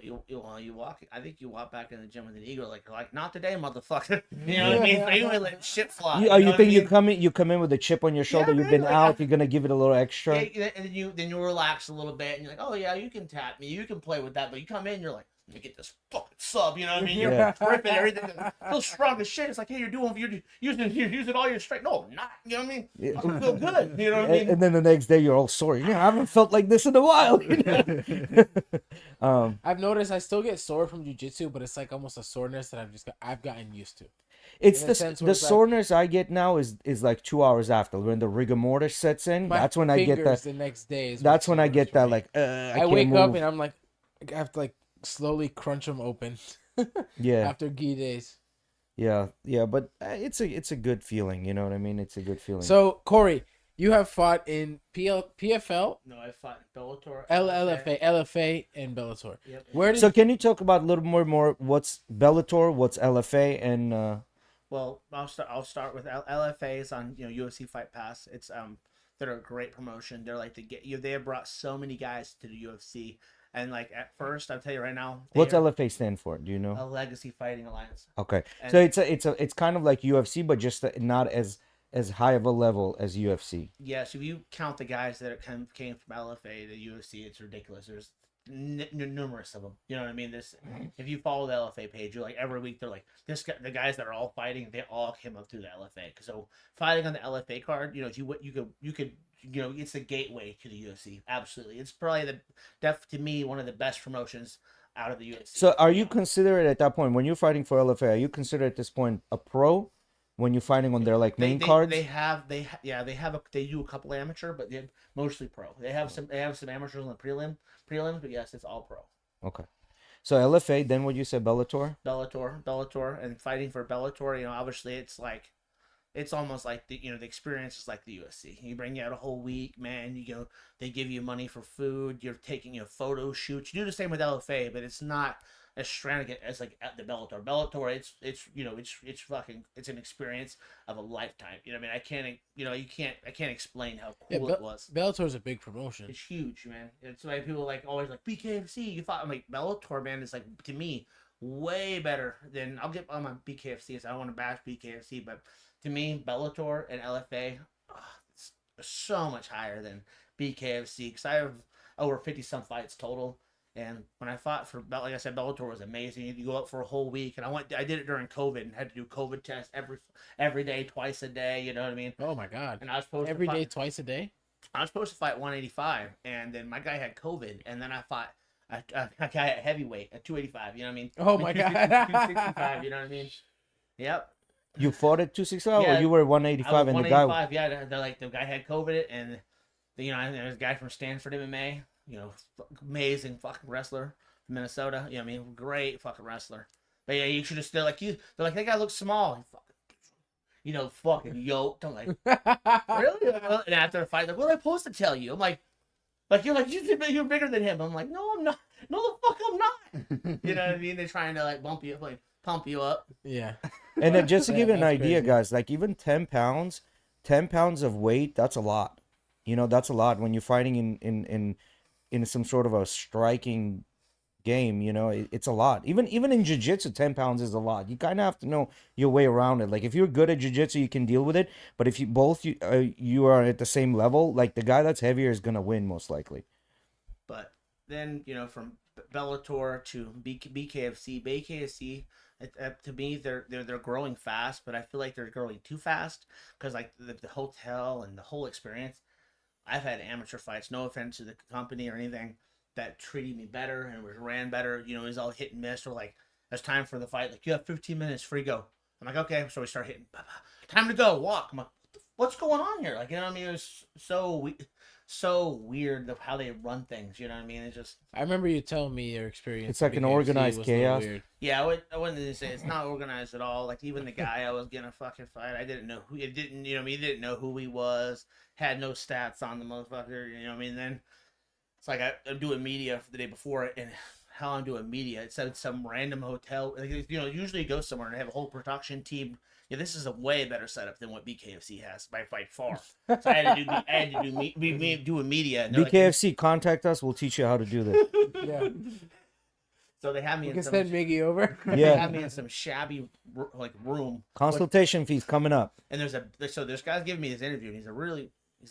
you walk. I think you walk back in the gym with an ego, like not today, motherfucker. You know what I mean? So you would let shit fly. You think you come in with a chip on your shoulder? Yeah, You've man, been like, you're gonna give it a little extra. Yeah, and then you relax a little bit, and you're like, oh yeah, you can tap me, you can play with that, but you come in, you're like, let me get this fucking sub, you know what I mean? Yeah. You're ripping everything, feel strong as shit. It's like, hey, you're using all your strength. No, I'm not. You know what I mean? Yeah. I feel good. You know what I mean? And then the next day you're all sore. Yeah, I haven't felt like this in a while. You know? I've noticed I still get sore from jujitsu, but it's like almost a soreness that I've gotten used to. It's In a sense where the it's like- soreness I get now is like 2 hours after when the rigor mortis sets in. My That's when I get fingers that. the next day. Is That's what's when I worse get for that me. like I can't wake up move. and I'm like, I have to like slowly crunch them open. Yeah. After gi days. Yeah, but it's a good feeling. You know what I mean? It's a good feeling. So Corey, you have fought in PFL, No, I fought Bellator, LFA, and Bellator. Yep. Where did So can you talk about a little more what's Bellator, what's LFA, and Well, I'll start with LFA's on UFC Fight Pass. It's they're a great promotion. They're like they have brought so many guys to the UFC, and like at first I'll tell you right now, what's they're LFA stand for? Do you know? a Legacy Fighting Alliance. Okay, And- so it's kind of like UFC, but just not as high of a level as UFC. Yes, if you count the guys that came from LFA to UFC, it's ridiculous. There's numerous of them. You know what I mean? If you follow the LFA page, you're like every week they're like the guys that are all fighting, they all came up through the LFA. So fighting on the LFA card, you could it's the gateway to the UFC. Absolutely, it's probably to me one of the best promotions out of the UFC. So are you considered at that point when you're fighting for LFA? Are you considered at this point a pro when you're fighting on their like main cards? They do a couple amateur, but they're mostly pro. They have some amateurs on the prelims, but yes, it's all pro. Okay, so LFA. Then what you said, Bellator? Bellator, and fighting for Bellator. Obviously it's almost like the experience is like the UFC. You bring out a whole week, man. They give you money for food. You're taking photo shoots. You do the same with LFA, but it's not as extravagant as like at the Bellator. Bellator, it's an experience of a lifetime. You know what I mean? I can't explain how cool it was. Bellator is a big promotion. It's huge, man. It's why people like always like BKFC. You thought I'm like Bellator, man, is like to me way better than I'm on BKFC. So I don't want to bash BKFC, but to me, Bellator and LFA, it's so much higher than BKFC because I have over 50 some fights total. And when I fought for, like I said, Bellator was amazing. You go up for a whole week, and I did it during COVID and had to do COVID tests every day, twice a day. You know what I mean? Oh my god! And I was supposed every to day, fight, twice a day. I was supposed to fight 185, and then my guy had COVID, and then I fought a guy at heavyweight at 285. You know what I mean? Oh my god! 265. You know what I mean? Yep. You fought at 265, Yeah, or you were I was 185 and the guy? 185. Yeah, they're like the guy had COVID, and there's a guy from Stanford MMA. Amazing fucking wrestler from Minnesota. You know what I mean? Great fucking wrestler. But yeah, you should have still like you. They're like that guy looks small. Fucking yoked. I'm like, really? And after the fight, like, what am I supposed to tell you? I'm like you're bigger than him. I'm like, no, I'm not. No, the fuck, I'm not. You know what I mean? They're trying to like pump you up. Yeah. And then just to give you an that's idea, crazy. guys, like even 10 pounds of weight, that's a lot. That's a lot when you're fighting in some sort of a striking game. It's a lot. Even in jiu-jitsu, 10 pounds is a lot. You kind of have to know your way around it. Like if you're good at jiu-jitsu, you can deal with it. But if you are at the same level, like the guy that's heavier is gonna win most likely. But then from Bellator to BKFC, to me they're growing fast, but I feel like they're growing too fast because like the hotel and the whole experience. I've had amateur fights, no offense to the company or anything, that treated me better and ran better. It was all hit and miss. Or like, it's time for the fight. Like, you have 15 minutes, free go. I'm like, okay. So we start hitting. Time to go, walk. I'm like, what's going on here? Like, you know what I mean? It was so weird of how they run things. You know what I mean? It's just. I remember you telling me your experience. It's like an with KFC organized was a little chaos. weird. Yeah, I wouldn't say it's not organized at all. Like even the guy I was gonna fucking fight, I didn't know who. It didn't, he didn't know who he was. Had no stats on the motherfucker. You know what I mean? Then it's like I'm doing media for the day before it, and how I'm doing media. It said some random hotel. Like, usually you go somewhere and they have a whole production team. Yeah, this is a way better setup than what BKFC has by far. So I had to do a media. And they're like, BKFC, contact us. We'll teach you how to do this. Yeah. so they have me You in can some. send Miggy over. They Yeah. have me in some shabby room. Consultation fees coming up. And this guy's giving me this interview, and he's a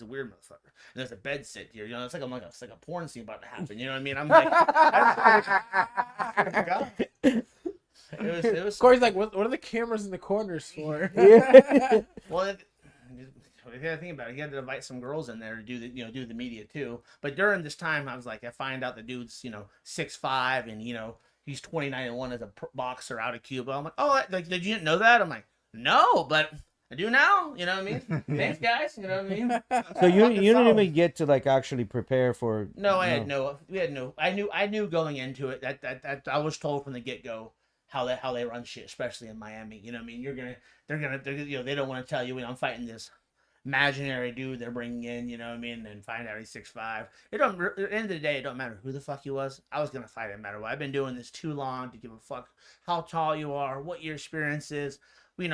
weird motherfucker. And there's a bed sit here, it's like a porn scene about to happen. You know what I mean? I'm like, God. It was. Corey's like, what are the cameras in the corners for? Yeah. Well, if you think about it, he had to invite some girls in there to do do the media too. But during this time, I was like, I find out the dude's 6'5" and he's 29-1 as a boxer out of Cuba. I'm like, oh, like, did you know that? I'm like, no, but I do now. You know what I mean? Thanks, guys. You know what I mean? So you didn't even get to like actually prepare for. No, I had no. We had no. I knew going into it that I was told from the get go how they run shit, especially in Miami. You know what I mean? They're gonna they don't want to tell you I'm fighting this imaginary dude they're bringing in, you know what I mean, and find out he's 6'5". It don't. At the end of the day, it don't matter who the fuck he was. I was gonna fight him no matter what. I've been doing this too long to give a fuck how tall you are, what your experience is. We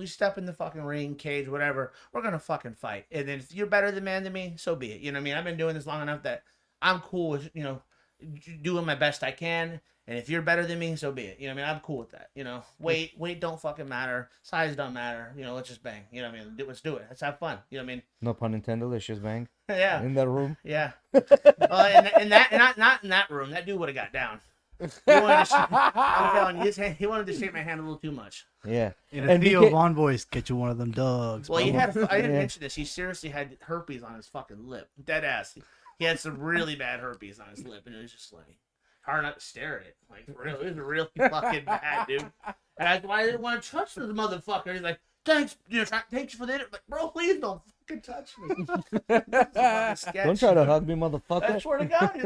step in the fucking ring, cage, whatever. We're gonna fucking fight. And then if you're better than me, so be it. You know what I mean? I've been doing this long enough that I'm cool with doing my best I can. And if you're better than me, so be it. You know what I mean? I'm cool with that. Weight don't fucking matter. Size don't matter. Let's just bang. You know what I mean? Let's do it. Let's have fun. You know what I mean? No pun intended. Let's just bang. Yeah. In that room. Yeah. And not in that room. That dude would have got down. I'm telling you, he wanted to shake my hand a little too much. Yeah. In a Theo Von voice, get you one of them dogs. Well, bro. I didn't mention this. He seriously had herpes on his fucking lip. Dead ass. He had some really bad herpes on his lip, and it was just like hard not to stare at it. Like, for real, it was really fucking bad, dude. And that's why I didn't want to touch this motherfucker. He's like, thanks, thanks for that. Like, bro, please don't fucking touch me. Don't try to hug me, motherfucker. I swear to God,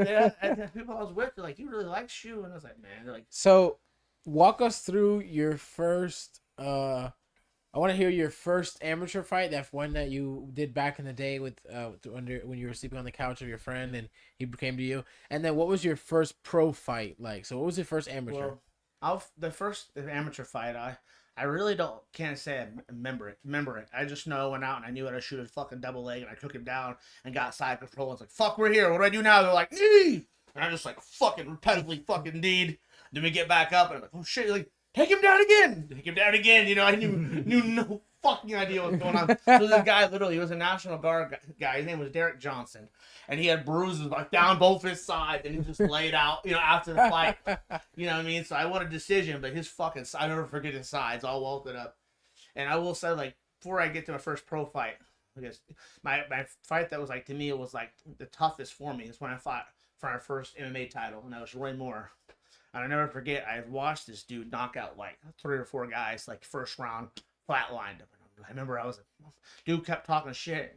and people I was with, they're like, you really like Shu? And I was like, man, they're like, So, walk us through your first. I want to hear your first amateur fight. That one that you did back in the day with when you were sleeping on the couch of your friend and he came to you. And then what was your first pro fight like? So what was your first amateur? Well, the amateur fight, I really can't say I remember it. I just know I went out and I knew how to shoot a fucking double leg and I took him down and got side control. I was like, fuck, we're here. What do I do now? They're like, knee. And I just like fucking repetitively fucking kneed. Then we get back up and I'm like, oh shit, like, take him down again. Take him down again. I knew no fucking idea what was going on. So this guy literally, he was a National Guard guy. His name was Derek Johnson. And he had bruises like down both his sides. And he just laid out, after the fight. You know what I mean? So I won a decision, but his fucking, I never forget his sides all welted up. And I will say, like, before I get to my first pro fight, I guess my fight that was like, to me, it was like the toughest for me is when I fought for our first MMA title. And that was Roy Moore. And I never forget, I watched this dude knock out like 3 or 4 guys, like first round, flatlined him. I remember dude kept talking shit.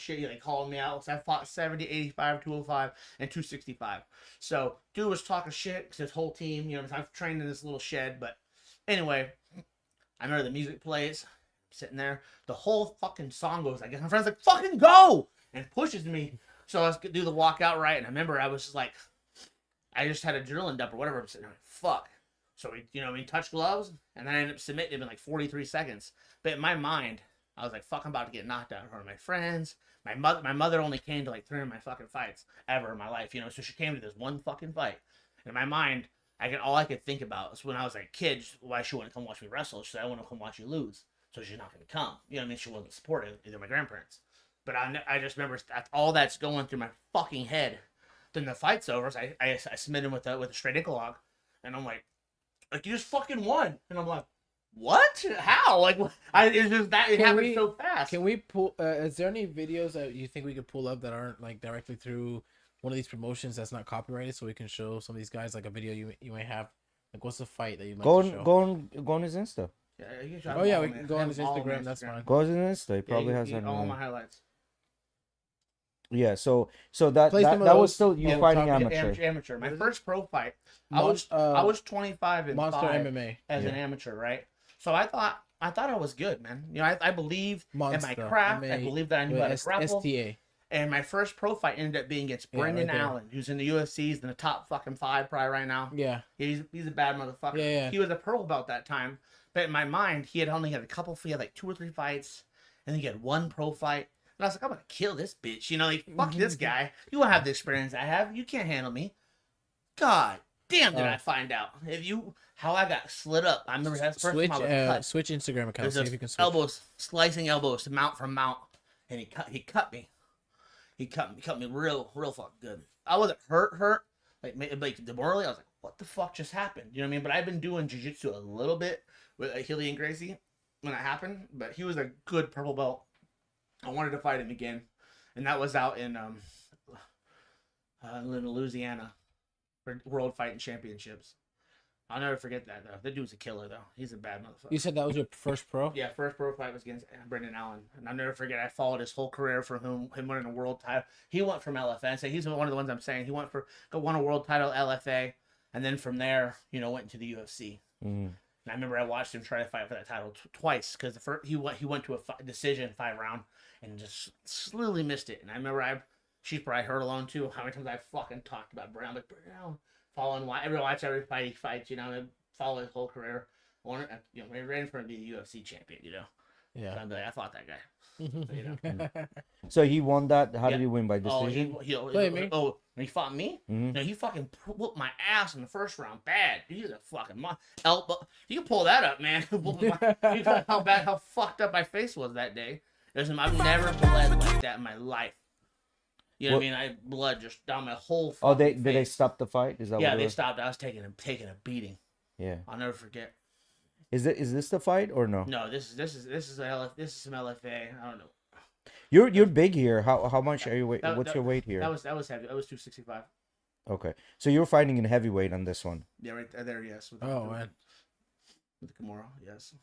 He like called me out. So I fought 70, 85, 205, and 265. So dude was talking shit because his whole team, I've trained in this little shed. But anyway, I remember the music plays. I'm sitting there. The whole fucking song goes. I guess my friend's like, fucking go! And pushes me. So I was do the walkout right. And I remember I was just like, I just had a adrenaline dump or whatever. I'm sitting there like, fuck. So we touched gloves, and then I ended up submitting him in like 43 seconds. But in my mind, I was like, fuck, I'm about to get knocked out in front of my friends. My mother only came to like 3 of my fucking fights ever in my life, so she came to this one fucking fight. And in my mind, all I could think about was when I was like a kid, why she wouldn't come watch me wrestle. She said, I want to come watch you lose. So she's not going to come. You know what I mean? She wasn't supportive, either my grandparents. But I just remember all that's going through my fucking head. Then the fight's over, so I submit him with a straight ankle lock, and I'm like, you just fucking won, and I'm like, what? How? Like, it's just that it happened so fast. Can we pull? Is there any videos that you think we could pull up that aren't like directly through one of these promotions that's not copyrighted, so we can show some of these guys like a video you may have? Like, what's the fight that you might show? Go on his Insta. Yeah, we can go on his Instagram. That's fine. Go on his Insta. He probably has all my highlights. Yeah, so that was still you fighting amateur. My first pro fight, I was 25 and Monster 5 MMA as an amateur, right? So I thought I was good, man. I believe in my craft. I believe that I knew how to grapple. STA. And my first pro fight ended up being against Brendan Allen, who's in the UFC. He's in the top fucking 5 probably right now. Yeah. He's a bad motherfucker. Yeah. He was a purple belt that time. But in my mind, he had only had like 2 or 3 fights. And then he had 1 pro fight. And I was like, I'm going to kill this bitch. Fuck this guy. You won't have the experience I have. You can't handle me. God damn, did I find out. How I got slit up. I remember that's the first time I was cut. Switch Instagram account. See if you can switch. Slicing elbows to mount from mount. And he cut me. He cut me real fucking good. I wasn't hurt. Like demorally. I was like, what the fuck just happened? You know what I mean? But I've been doing jiu-jitsu a little bit with Achille and Gracie when it happened, but he was a good purple belt. I wanted to fight him again, and that was out in Louisiana for World Fighting Championships. I'll never forget that though. The dude's a killer though. He's a bad motherfucker. You said that was your first pro? Yeah, first pro fight was against Brendan Allen, and I'll never forget. I followed his whole career from him winning a world title. He went from LFA. So he's one of the ones I'm saying. He won a world title LFA, and then from there, went into the UFC. Mm. And I remember I watched him try to fight for that title twice because he went to a decision 5-round and just slowly missed it. And I remember she's probably heard alone too how many times I fucking talked about Brown, like Brown, following every fight he fights, follow his whole career. Ready for him to be a UFC champion, Yeah. So I'm like, I fought that guy. So he won that. How Yeah. did he win, by decision? When he fought me, Mhm. no, he fucking whooped my ass in the first round. Bad. He's a fucking elbow. You can pull that up, man. You know how fucked up my face was that day. I've never bled like that in my life. You know what I mean? I blood just down my whole. Oh, did they stop the fight? Is that Yeah, what it they was? stopped. I was taking a beating. Yeah. I'll never forget. Is this the fight or no? No, this is some LFA. I don't know. You're big here. How much are you weight? That- What's your weight here? That was heavy. That was 265. Okay, so you're fighting in heavyweight on this one. Yeah, right there. Yes. With Oh, man. With the Kimura, yes.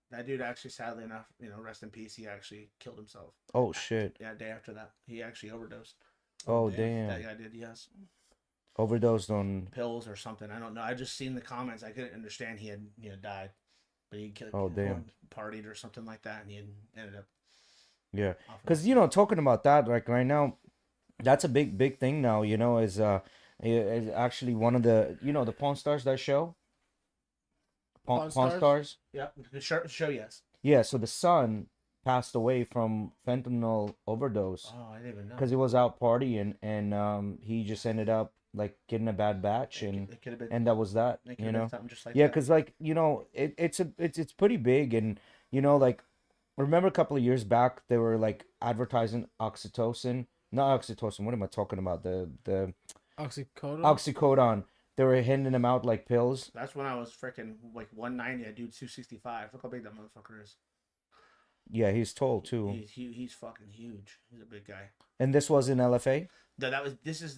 That dude actually, sadly enough, rest in peace. He actually killed himself. Oh shit! Yeah, day after that, he actually overdosed. Oh That damn! guy did. Yes. Overdosed on. Pills or something. I don't know. I just seen the comments. I couldn't understand he had died, but he killed. Oh, damn. Partied or something like that, and he had ended up. Yeah, off of because talking about that, like right now, that's a big thing now. Is actually one of the the Pawn Stars, that show. Pawn Pawn Stars? Stars. Yeah, the show. Yes. Yeah, so the son passed away from fentanyl overdose Oh, I didn't even know. because he was out partying and he just ended up like getting a bad batch It could have been. and that was that. It could have been something just like Yeah, that. because like it's pretty big, and like remember a couple of years back they were like advertising oxytocin, not oxytocin. What am I talking about? The Oxycodone? oxycodone. They were handing them out like pills. That's when I was freaking like 190. I do 265. Look how big that motherfucker is. Yeah, he's tall too. He's fucking huge. He's a big guy. And this was in LFA. No, this was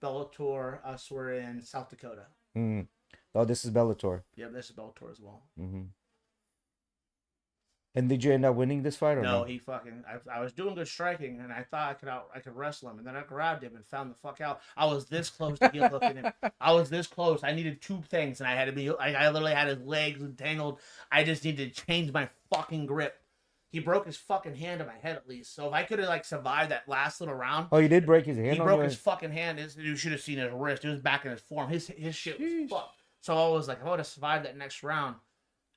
Bellator. Us were in South Dakota. Mm. Oh, this is Bellator. Yeah, this is Bellator as well. Mm-hmm. And did you end up winning this fight or No, no? he fucking. I was doing good striking, and I thought I could wrestle him, and then I grabbed him and found the fuck out. I was this close to heel hooking him. I was this close. I needed two things, and I had to be. I literally had his legs entangled. I just needed to change my fucking grip. He broke his fucking hand on my head at least. So if I could have like survived that last little round, Oh, you did break his hand. he on broke your- his fucking hand. You should have seen his wrist. It was back in his form. His shit was Sheesh. fucked. So I was like, if I would have survived that next round,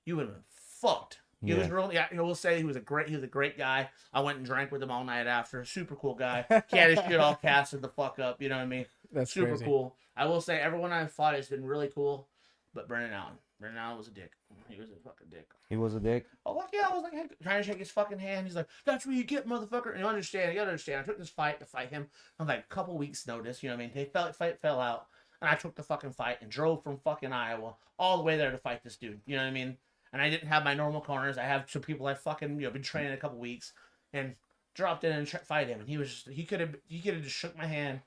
you would have been fucked. He was really. I will say he was a great guy. I went and drank with him all night after. Super cool guy. He had his shit all casted the fuck up. You know what I mean? That's Super crazy. cool. I will say everyone I've fought has been really cool, but Brendan Allen was a dick. He was a fucking dick. He was a dick. Oh, like, yeah, I was like trying to shake his fucking hand. He's like, "That's what you get, motherfucker." And you gotta understand. I took this fight to fight him on like a couple weeks' notice. You know what I mean? Fight fell out, and I took the fucking fight and drove from fucking Iowa all the way there to fight this dude. You know what I mean? And I didn't have my normal corners. I have some people I fucking been training a couple weeks, and dropped in and fight him. And he could have just shook my hand,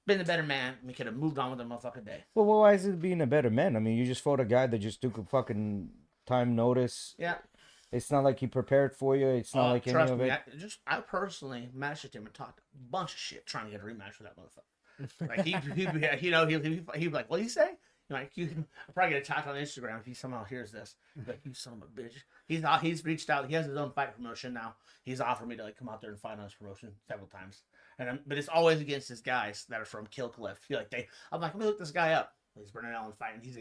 been the better man, and we could have moved on with the motherfucking day. Well, why is it being a better man? I mean, you just fought a guy that just took a fucking time notice. Yeah. It's not like he prepared for you. It's not like any Trust of me, it. I personally matched him and talked a bunch of shit trying to get a rematch with that motherfucker. Like he'd be like, "What do you say?" Like I'm probably gonna talk on Instagram if he somehow hears this. Like, you son of a bitch. He's reached out. He has his own fight promotion now. He's offered me to like come out there and fight on his promotion several times. But it's always against his guys that are from Kill Cliff. I'm like, let me look this guy up. He's Brendan Allen fighting. He's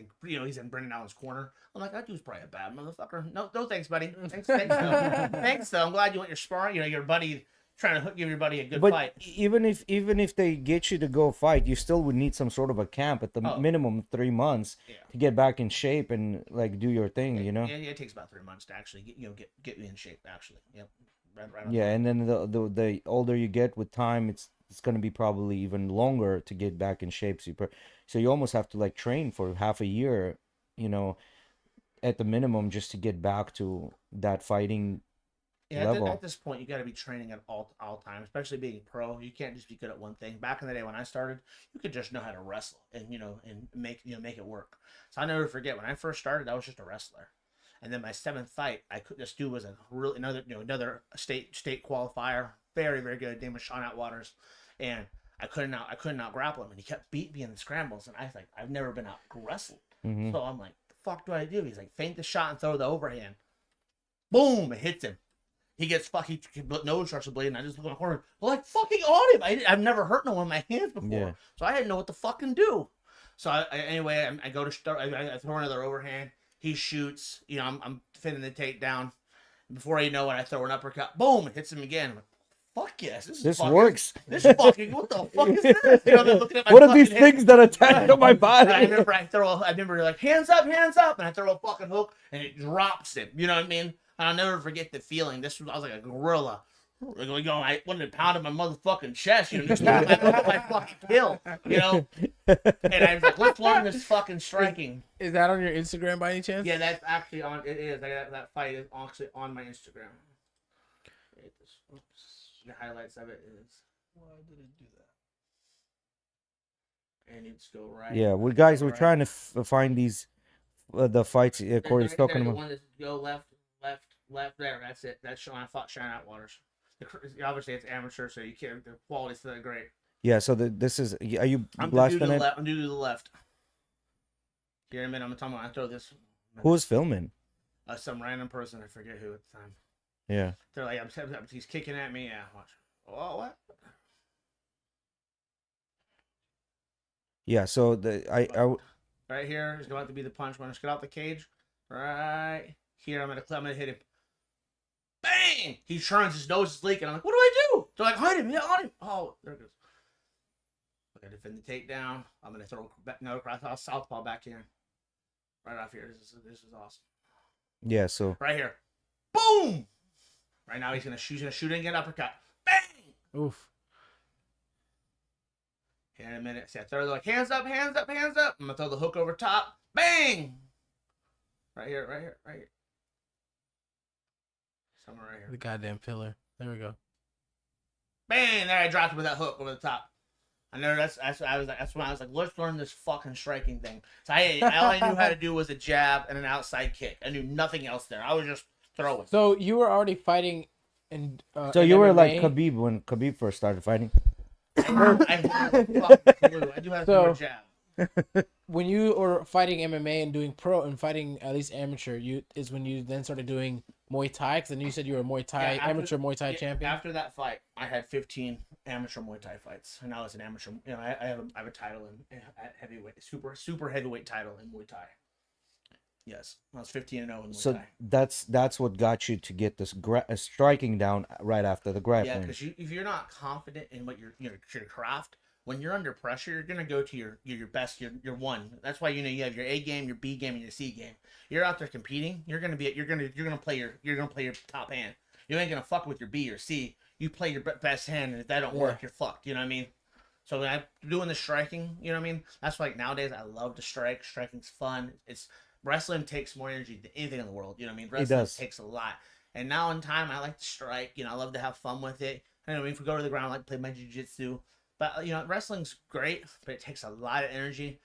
in Brendan Allen's corner. I'm like, that dude's probably a bad motherfucker. No thanks, buddy. Thanks though. Thanks though. I'm glad you went your sparring. Your buddy trying to give your buddy a good But fight. even if they get you to go fight, you still would need some sort of a camp at the Oh. minimum 3 months Yeah. to get back in shape and like do your thing. Yeah, it takes about 3 months to actually get you in shape. Actually, yep. Right on. Yeah, and then the older you get with time, it's it's going to be probably even longer to get back in shape. So you almost have to like train for half a year, you know, at the minimum, just to get back to that fighting Yeah, level. at this point, you got to be training at all times, especially being pro. You can't just be good at one thing. Back in the day when I started, you could just know how to wrestle and and make make it work. So I never forget when I first started, I was just a wrestler, and then my seventh fight, this dude was a real another state qualifier, very good. Name was Sean Atwaters, and I couldn't out grapple him, and he kept beating me in the scrambles, and I was like, I've never been out wrestled, Mhm. so I'm like, the fuck do I do? He's like, feint the shot and throw the overhand, boom, it hits him. He gets fucking nose starts to bleed, and I just look in the corner, like fucking on him. I've never hurt no one with my hands before, Yeah. so I didn't know what to fucking do. So anyway, I go to start. I throw another overhand. He shoots. I'm finishing the takedown. Before you know it, I throw an uppercut. Boom! It hits him again. I'm like, fuck yes, This fucking, works. This fucking what the fuck is this? I've been looking at my What are these fucking hand. things that attach to my body? I remember like hands up, and I throw a fucking hook, and it drops him. You know what I mean? And I'll never forget the feeling. I was like a gorilla. I wanted to pound my motherfucking chest, just my fucking kill, And I was like, let's learn this fucking striking. Is that on your Instagram by any chance? Yeah, that's actually on. It is. That fight is actually on my Instagram. The highlights of it is. Why did it do that? And you just go right. Yeah, we're guys. We're right. trying to find these the fights Corey's talking The about. one that go left. There. That's it. That's Sean. I fought Sean Atwaters. Obviously, it's amateur, so you can't. The quality's not great. Yeah. So this is. Are you I'm blasting due to the it? left. I'm due to the left. Here in a minute, I'm talking about. I throw this. Who's filming? Some random person. I forget who at the time. Yeah. They're like, he's kicking at me. Yeah, watch. Oh, what? Yeah. So Right here is going to be the punch. When I just get out the cage, right here, I'm gonna hit him. Bang! He turns, his nose is leaking. I'm like, what do I do? They're like, hide him, yeah, on him. Oh, there it goes. I gotta defend the takedown. I'm gonna throw another cross southpaw back in. Right off here. This is awesome. yeah. So Right here. Boom! Right now he's gonna shoot and get an uppercut. Bang! Oof. Here in a minute. See, I throw like hands up. I'm gonna throw the hook over top. Bang! Right here. Somewhere right The here. goddamn pillar. There we go. Bang! There I dropped it with that hook over the top. I know that's when I was like, let's learn this fucking striking thing. So all I knew how to do was a jab and an outside kick. I knew nothing else there. I was just throwing. So you were already fighting in. so in you were like MMA? Khabib when Khabib first started fighting. I have no fucking clue. I do have to do a jab. When you were fighting MMA and doing pro and fighting at least amateur, is when you then started doing Muay Thai. Because then you said you were Muay Thai amateur Muay Thai champion. After that fight, I had 15 amateur Muay Thai fights, and I was an amateur. I have a title at heavyweight, super heavyweight title in Muay Thai. Yes, I was 15-0 in Muay So Thai. that's what got you to get this striking down right after the Yeah, grappling. because if you're not confident in what your craft, when you're under pressure, you're gonna go to your best, your one. That's why you have your A game, your B game, and your C game. You're out there competing. You're gonna play your top hand. You ain't gonna fuck with your B or C. You play your best hand, and if that don't work, you're fucked. You know what I mean? So when I'm doing the striking, you know what I mean? That's why, like, nowadays I love to strike. Striking's fun. Wrestling takes more energy than anything in the world. You know what I mean? Wrestling does. takes a lot. And now in time, I like to strike. I love to have fun with it. I mean, if we go to the ground, I like to play my jiu-jitsu. But, wrestling's great, but it takes a lot of energy.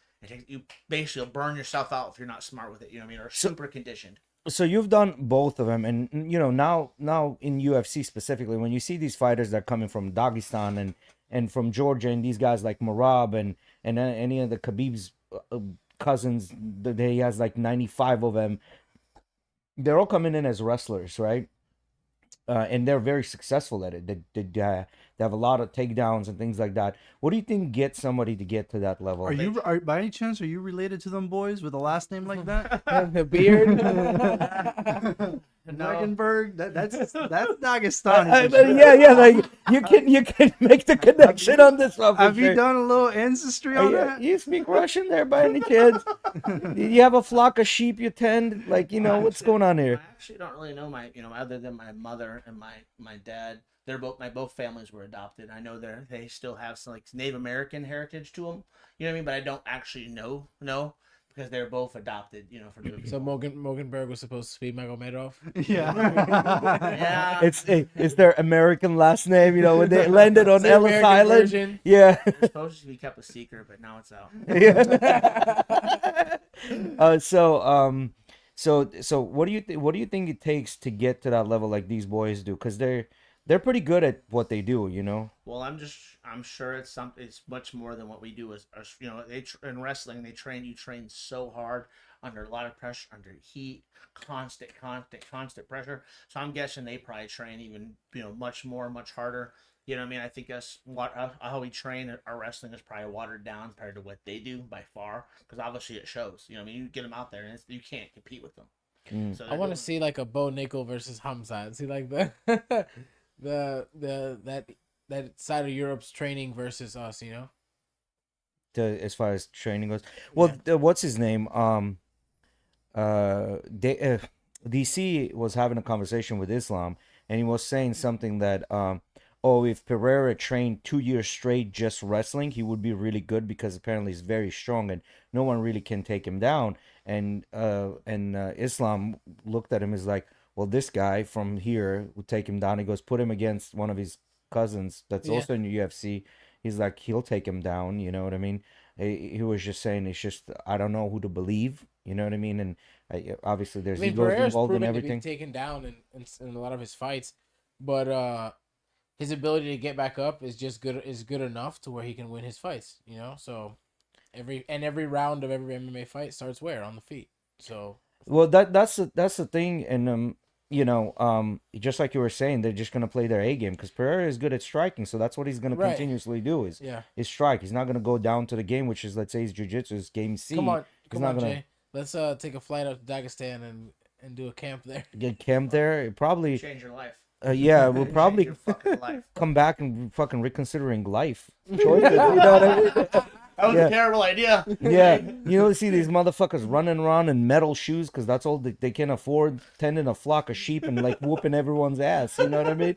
You basically burn yourself out if you're not smart with it. You know what I mean? Or super conditioned. So you've done both of them, and now in UFC specifically, when you see these fighters that are coming from Dagestan and from Georgia, and these guys like Marab and any of the Khabib's cousins, that he has like 95 of them. They're all coming in as wrestlers, right? And they're very successful at it. They have a lot of takedowns and things like that. What do you think gets somebody to get to that level? Are by any chance are you related to them boys with a last name like that? The beard. Dragonberg? That's Dagestan. yeah, like you can make the connection on this one. for Have you sure. done a little ancestry on that? You speak Russian there by any chance? You have a flock of sheep you tend? Like, what's going on here? I actually don't really know my, other than my mother and my dad. both families were adopted. I know they still have some like Native American heritage to them. You know what I mean? But I don't actually know because they're both adopted. You know, for the So Morgan Berg was supposed to be Magomadov. Yeah. yeah. It's their American last name, you know, when they landed on The Ellis American Island. version. Yeah. It's supposed to be kept a secret, but now it's out. Yeah. So what do you think it takes to get to that level like these boys do? Because they're pretty good at what they do, you know. Well, I'm sure it's much more than what we do as you know, in wrestling, you train so hard under a lot of pressure, under heat, constant pressure. So I'm guessing they probably train even, you know, much more, much harder. You know what I mean? I think how we train our wrestling is probably watered down compared to what they do by far, because obviously it shows. You know what I mean? You get them out there and you can't compete with them. So I want to see like a Bo Nickel versus Hamza. See like that side of Europe's training versus us. You know. As far as training goes. Well, what's his name? DC was having a conversation with Islam, and he was saying something that if Pereira trained 2 years straight just wrestling, he would be really good because apparently he's very strong and no one really can take him down. And Islam looked at him as like, well, this guy from here would take him down. He goes, put him against one of his cousins that's also in the UFC. He's like, he'll take him down. You know what I mean? He was just saying, it's just, I don't know who to believe. You know what I mean? And obviously there's egos Pereira's involved in proven everything. to be taken down in a lot of his fights, but his ability to get back up is good enough to where he can win his fights. You know, so every round of every MMA fight starts where? On the feet. So Well, that's the thing, and just like you were saying, they're just gonna play their A game because Pereira is good at striking, so that's what he's gonna Right. continuously do is strike. He's not gonna go down to the game, which is, let's say, his jiu-jitsu is game C. Come on, gonna Jay. Let's take a flight up to Dagestan and do a camp there. get camped there. Probably, Change your life. yeah, we'll Change probably your fucking life. come back and fucking reconsidering life choices. You know what I mean? That was a terrible idea. Yeah, see these motherfuckers running around in metal shoes because that's all they can afford, tending a flock of sheep and like whooping everyone's ass. You know what I mean?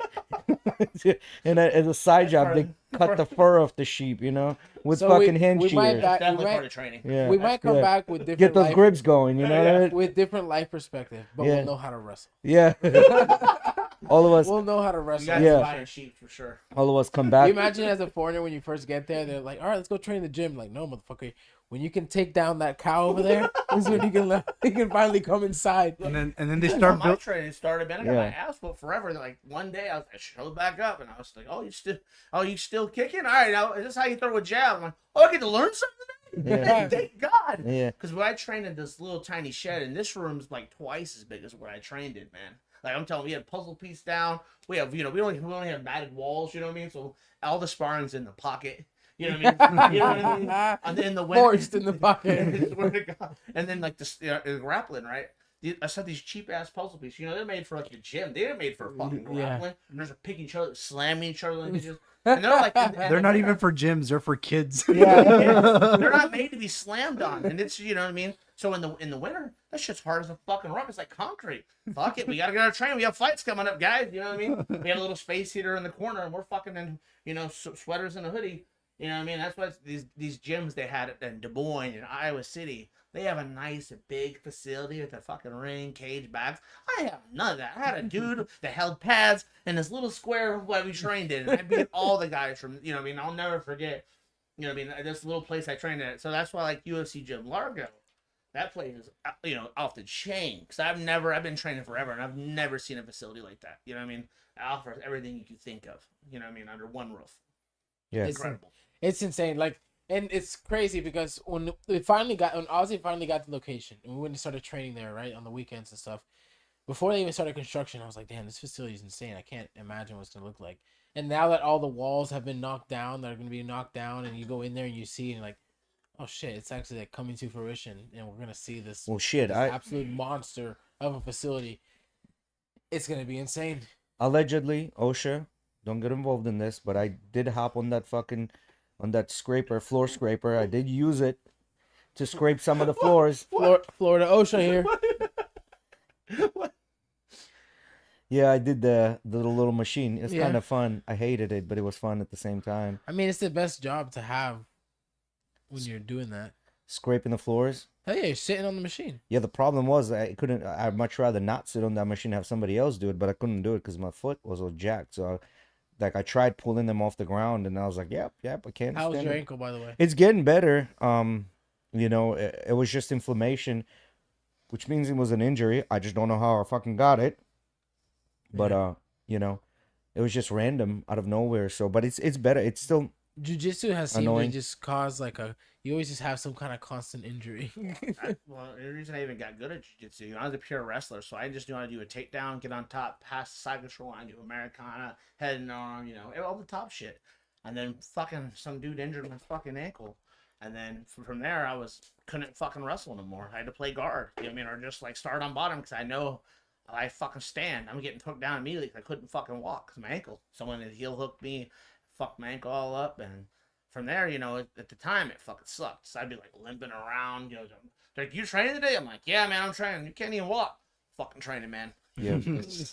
And as a side job, they cut the fur off the sheep, with So fucking we hand might shears. back- Definitely we part might- of training. Yeah, We might come yeah. back with different Get those life, grips going. You know what I mean? with different life perspective, but Yeah. we'll know how to wrestle. Yeah. all of us, We'll know how to You wrestle. guys Yeah. are buying sheep for sure. all of us come You back. imagine as a foreigner when you first get there, they're like, "All right, let's go train in the gym." Like, no, motherfucker. When you can take down that cow over there, is when you can finally come inside. And then they That's start how my building. training started, man. I got Yeah. my ass whooped forever. Like one day, I showed back up, and I was like, "Oh, you still kicking? All right, now is this how you throw a jab?" I'm like, "Oh, I get to learn something today." Yeah. Thank God. Yeah. Because when I trained in this little tiny shed, and this room's like twice as big as what I trained in, man. Like I'm telling you, we had puzzle piece down. We have, we only have matted walls. You know what I mean? So all the sparring's in the pocket. You know what I mean? You know what I mean? And then the winter, Moist in the pocket. Swear to God. And then like the grappling, right? I saw these cheap ass puzzle pieces. They're made for like the gym. They're made for fucking grappling. And there's picking each other, slamming each other like they just. And they're like, They're not even for gyms. They're for kids. Yeah, they're not made to be slammed on, and it's you know what I mean. So in the winter, that shit's hard as a fucking rock. It's like concrete. Fuck it, we gotta get our training. We have fights coming up, guys. You know what I mean? We had a little space heater in the corner, and we're fucking in sweaters and a hoodie. You know what I mean? That's what these gyms they had in Des Moines and Iowa City. They have a nice big facility with a fucking ring, cage, bags. I have none of that. I had a dude that held pads in this little square where we trained in. And I beat all the guys from, you know what I mean? I'll never forget, you know what I mean? This little place I trained at. So that's why like UFC Gym Largo, that place is, off the chain. Because I've been training forever and I've never seen a facility like that. You know what I mean? It offers everything you can think of, you know what I mean? Under one roof. Yeah. Incredible. It's insane. Like, and it's crazy because when Ozzy finally got the location and we went and started training there, right, on the weekends and stuff, before they even started construction, I was like, damn, this facility is insane. I can't imagine what it's going to look like. And now that all the walls have been knocked down, they're going to be knocked down, and you go in there and you see, and you're like, oh shit, it's actually like coming to fruition, and we're going to see this, Shit, this absolute monster of a facility. It's going to be insane. Allegedly, OSHA, don't get involved in this, but I did hop on that floor scraper. I did use it to scrape some of the floors. Florida OSHA here. Yeah, I did the little machine. It's Yeah. kind of fun. I hated it, but it was fun at the same time. I mean, it's the best job to have when you're doing that. Scraping the floors. Hell yeah, you're sitting on the machine. Yeah, the problem was I couldn't. I'd much rather not sit on that machine and have somebody else do it, but I couldn't do it because my foot was all jacked. So, I tried pulling them off the ground, and I was like, "Yep, I can't." How was stand your it." ankle, by the way? It's getting better. It was just inflammation, which means it was an injury. I just don't know how I fucking got it. But it was just random out of nowhere. So, but it's better. It's still Jiu-jitsu has seemed annoying. to just cause you always just have some kind of constant injury. Well, the reason I even got good at jiu-jitsu, I was a pure wrestler, so I just knew how to do a takedown, get on top, pass the side control, I do Americana, head and arm, all the top shit. And then fucking some dude injured my fucking ankle. And then from there, couldn't fucking wrestle no more. I had to play guard, or just like start on bottom because I know I fucking stand. I'm getting hooked down immediately 'cause I couldn't fucking walk because my ankle. Someone had heel hooked me, fucked my ankle all up, and from there, at the time it fucking sucked. So I'd be like limping around, they're like, "You training today?" I'm like, "Yeah, man, I'm training." "You can't even walk." "Fucking training, man." Yeah. That's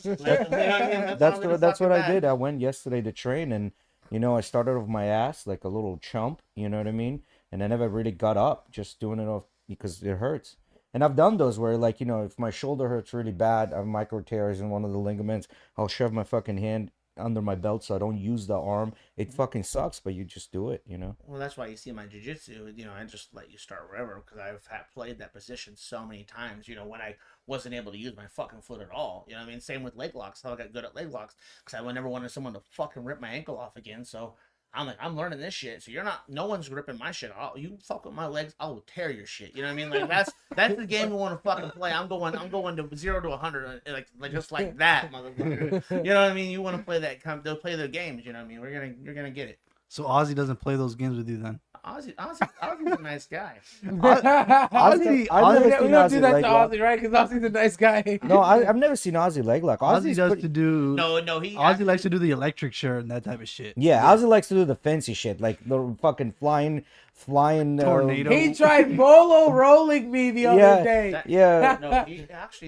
That's what I did. I went yesterday to train, and I started off my ass like a little chump. You know what I mean? And I never really got up, just doing it off because it hurts. And I've done those where, like, if my shoulder hurts really bad, I have micro tears in one of the ligaments, I'll shove my fucking hand under my belt so I don't use the arm. It fucking sucks, but you just do it. Well, that's why you see my jiu-jitsu, I just let you start wherever because I've played that position so many times, when I wasn't able to use my fucking foot at all. Same with leg locks. How I got good at leg locks because I never wanted someone to fucking rip my ankle off again. So I'm like, I'm learning this shit. So no one's ripping my shit. You fuck with my legs, I will tear your shit. You know what I mean? Like that's the game we want to fucking play. I'm going to 0 to 100, like just like that, motherfucker. You know what I mean? You want to play that? They'll play their games. You know what I mean? You're gonna get it. So Ozzy doesn't play those games with you then? Ozzy's a nice guy. Ozzy, I've never we seen don't do Ozzy that leg to lock. Ozzy, right? Because Ozzy's a nice guy. No, I've never seen Ozzy leg lock. Ozzy Ozzy's does pretty- to do. No, Ozzy likes to do the electric shirt and that type of shit. Yeah, Ozzy likes to do the fancy shit, like the fucking flying. Tornado. He tried bolo rolling me the other day. Yeah, No, he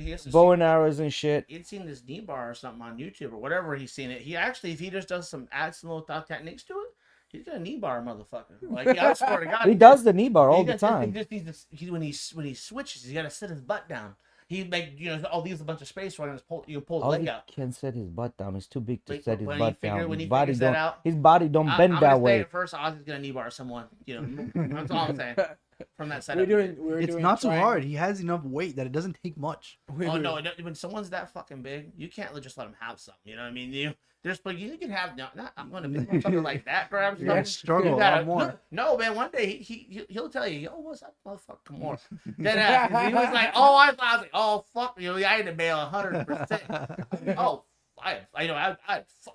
has to bow and arrows and shit. he'd seen this knee bar or something on YouTube or whatever he's seen it. If he just does adds some little thought techniques to it, he's gonna knee bar a motherfucker. Like I swear to God, He does the knee bar all he the does- time. when he switches, he's gotta sit his butt down. He leaves a bunch of space where you pull his leg Ozzy out. can't set his butt down. He's too big to Like, set his when he butt figure- down. when His he body figures that don't. out, His body don't bend I'm that gonna say way. it first. Ozzy's gonna knee bar someone. That's all I'm saying. From that setup. It's not too hard. He has enough weight that it doesn't take much. Oh no! When someone's that fucking big, you can't just let them have something. You know what I mean? You can have not. I'm going to be something like that. Grab You're something. gonna struggle You a gotta- lot more. No, man. One day he'll tell you, "Yo, what's up, motherfucker? More." Dead ass. He was like, "Oh, I was like, oh fuck, I had to bail 100%." Oh,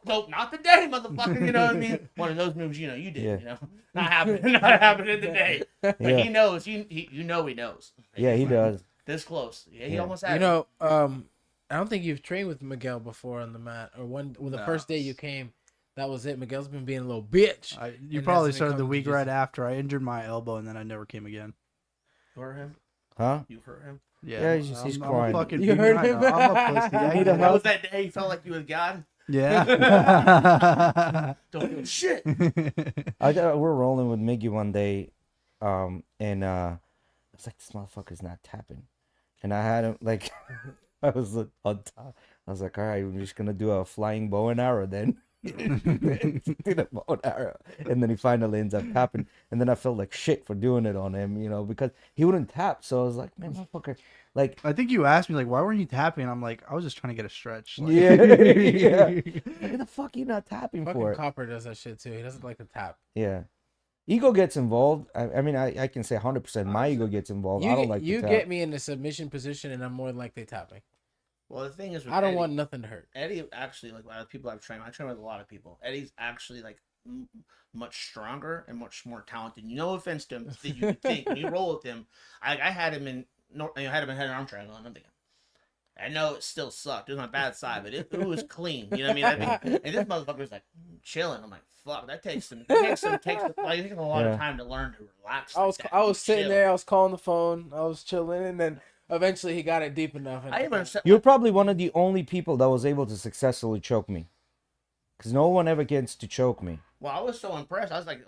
nope, not today, motherfucker. You know what I mean? One of those moves, you did. Yeah. Not happening today. But Yeah. he knows. He knows. Yeah, he does. This close. Yeah, he Yeah. almost had. I don't think you've trained with Miguel before on the mat, or the No. first day you came, that was it. Miguel's been being a little bitch. You And probably that's when it started the comes to week jiu-jitsu. right after I injured my elbow, and then I never came again. You hurt him. Huh? You hurt him. Yeah, he's just- he's I'm crying. a fucking You baby heard right him? now. I'm a pussy. I Need need a a That was help. that day you felt like you was God. Yeah. Don't feel shit. We're rolling with Miggy one day, and I was like, this motherfucker's not tapping, and I had him like, I was like, on top. I was like, all right, we're just gonna do a flying bow and arrow then. Do the bow and arrow, and then he finally ends up tapping, and then I felt like shit for doing it on him, because he wouldn't tap. So I was like, man, motherfucker, like. I think you asked me like, why weren't you tapping? I'm like, I was just trying to get a stretch. Like, Yeah, yeah. What the fuck you not tapping Fucking for? Copper does that shit too. He doesn't like to tap. Yeah. Ego gets involved. I mean, I can say 100% my ego gets involved. I don't like you to tap. get me in a submission position, and I'm more than likely tapping. Well, the thing is, with I don't Eddie, want nothing to hurt. Eddie. Actually, like a lot of people I've trained. I train with a lot of people. Eddie's actually like much stronger and much more talented. No offense to him, that you would think when you roll with him. I had him in. Had him in head and arm triangle, and I'm thinking, I know it still sucked. It was my bad side, but it was clean. You know what I mean? And this motherfucker's like chilling. I'm like, fuck, that takes a lot Yeah. of time to learn to relax. I was like that I was and sitting chill. there. I was calling the phone. I was chilling, and then eventually he got it deep enough. And I even said, You're probably one of the only people that was able to successfully choke me. Because no one ever gets to choke me. well, I was so impressed. I was like,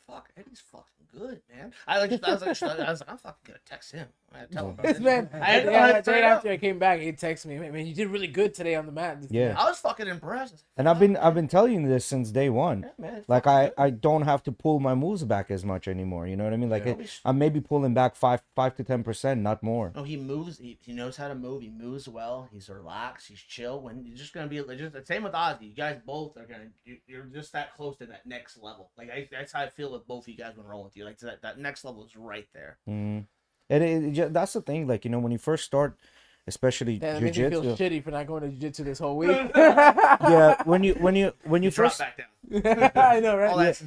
fuck, Eddie's fucking good, man. I was like, I'm fucking gonna text him. I had to tell him. this man, I right after I came back, he texted me, man, you did really good today on the mat. Yeah. I was fucking impressed. And I've been telling you this since day one. Yeah, man, it's Like fucking I don't have to pull my moves back as much anymore. You know what I mean? Like Yeah. I'm maybe pulling back 5 to 10%, not more. No, he moves. He knows how to move. He moves well. He's relaxed. He's chill. When you're just gonna be just the same with Ozzy. You guys both are gonna. You're just that close to that next level. Like that's how I feel with both of you guys when rolling with you. Like that next level is right there. Mm. And that's the thing. Like, you know, when you first start, especially Damn, it makes me feel jiu-jitsu. shitty for not going to jiu-jitsu this whole week. Yeah, when you You drop first back down. I know, right? All that.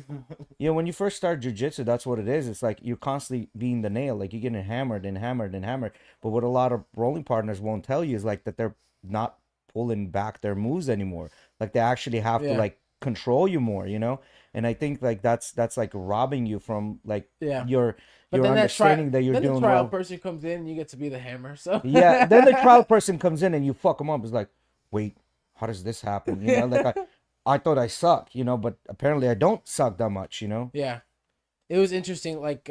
Yeah, when you first start jujitsu, that's what it is. It's like you're constantly being the nail, like you're getting hammered and hammered and hammered. But what a lot of rolling partners won't tell you is like that they're not pulling back their moves anymore. Like they actually have to Yeah. like control you more, you know. And I think like that's like robbing you from like Yeah. your But then understanding that you're then doing the trial well. person comes in and you get to be the hammer. So Yeah, then the trial person comes in and you fuck them up. It's like, wait, how does this happen? You know, like I thought I suck, you know, but apparently I don't suck that much, you know. Yeah, it was interesting. Like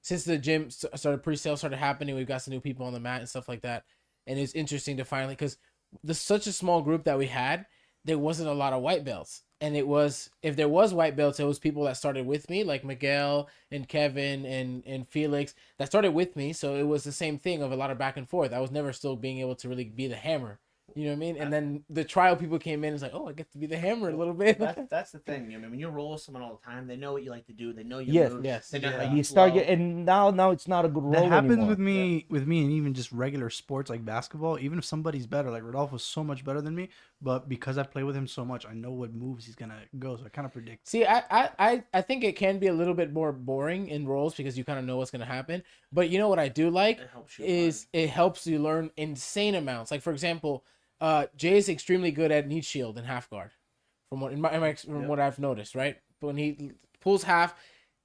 since the gym started, pre-sale started happening, we've got some new people on the mat and stuff like that, and it's interesting to finally, because there's such a small group that we had, there wasn't a lot of white belts, and it was, if there was white belts, it was people that started with me, like Miguel and Kevin and Felix that started with me. So it was the same thing of a lot of back and forth. I was never still being able to really be the hammer. You know what I mean? And then the trial people came in. It's like, oh, I get to be the hammer a little bit. That's the thing. I mean, when you roll with someone all the time, they know what you like to do. They know your Yes. moves. Yes. They know Yeah. how You start flow. getting, and now it's not a good roll That happens anymore. with me, and even just regular sports like basketball. Even if somebody's better, like Rodolfo's so much better than me, but because I play with him so much, I know what moves he's gonna go, so I kind of predict. See, I think it can be a little bit more boring in roles because you kind of know what's gonna happen. But you know what I do like It helps you is it helps you learn insane amounts. Like for example, Jay is extremely good at knee shield and half guard, from what I've noticed, right? But when he pulls half,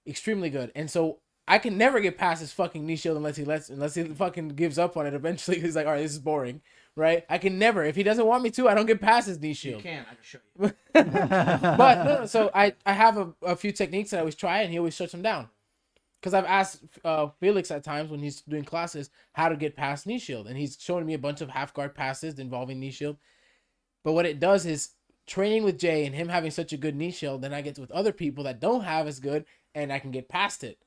extremely good. And so I can never get past his fucking knee shield unless he fucking gives up on it. Eventually, he's like, all right, this is boring, right? I can never, if he doesn't want me to, I don't get past his knee You shield. can. I can show you. But no, so I have a few techniques that I always try, and he always shuts them down. Because I've asked Felix at times when he's doing classes how to get past knee shield, and he's showing me a bunch of half guard passes involving knee shield. But what it does is training with Jay and him having such a good knee shield, then I get with other people that don't have as good, and I can get past it.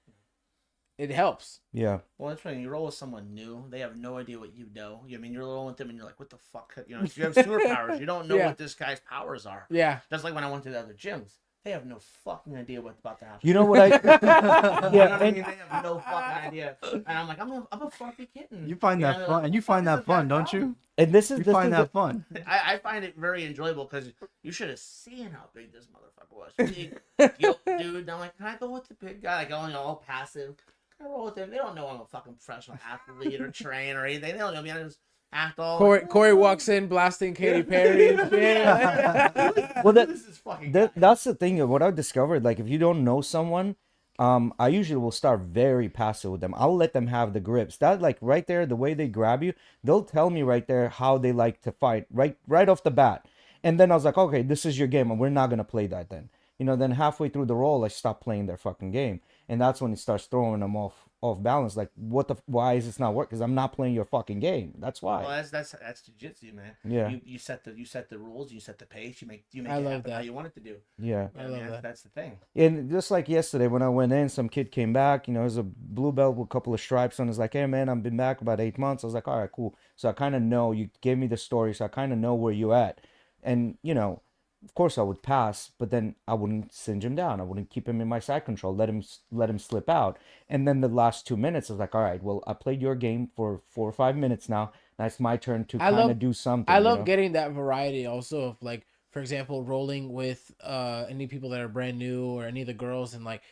It helps. Yeah. Well, that's when you roll with someone new. They have no idea what you know. I mean, you're rolling with them, and you're like, "What the fuck?" You know, you have superpowers. You don't know Yeah. what this guy's powers are. Yeah. That's like when I went to the other gyms. They have no fucking idea what's about to happen. You know what I? You know what Yeah, I mean? and They have no fucking idea. And I'm like, I'm a fucking kitten. You find that fun, and you find that fun, don't you? this is You this find is that fun. I find it very enjoyable because you should have seen how big this motherfucker was. Big, yoked dude. And I'm like, can I go with the big guy? Like, all passive. Can I roll with him? They don't know I'm a fucking professional athlete or train or anything. They don't know me. I just act all. Corey walks in blasting Katy Perry and shit. Well, This is fucking. that's the thing. What I've discovered, like if you don't know someone, I usually will start very passive with them. I'll let them have the grips. That like right there, the way they grab you, they'll tell me right there how they like to fight right off the bat. And then I was like, okay, this is your game, and we're not gonna play that then. You know, then halfway through the roll, I stop playing their fucking game, and that's when it starts throwing them off balance. Like, why is this not working? Because I'm not playing your fucking game. That's why. Well, that's jiu-jitsu, man. Yeah. You set the rules. You set the pace. You make I it love happen how that. you want it to do. Yeah. I love that. That's the thing. And just like yesterday when I went in, some kid came back, you know, he's a blue belt with a couple of stripes on. He's like, hey man, I've been back about 8 months. I was like, all right, cool. So I kind of know, you gave me the story, so I kind of know where you at. And, you know, of course I would pass, but then I wouldn't singe him down. I wouldn't keep him in my side control, let him slip out. And then the last 2 minutes, I was like, all right, well, I played your game for 4 or 5 minutes now. Now it's my turn to kind of do something. I you love know? getting that variety also of like, for example, rolling with any people that are brand new or any of the girls, and like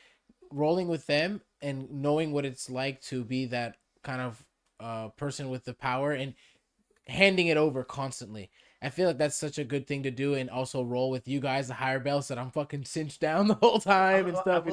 rolling with them and knowing what it's like to be that kind of person with the power and handing it over constantly. I feel like that's such a good thing to do, and also roll with you guys, the higher belts, that I'm fucking cinched down the whole time and stuff.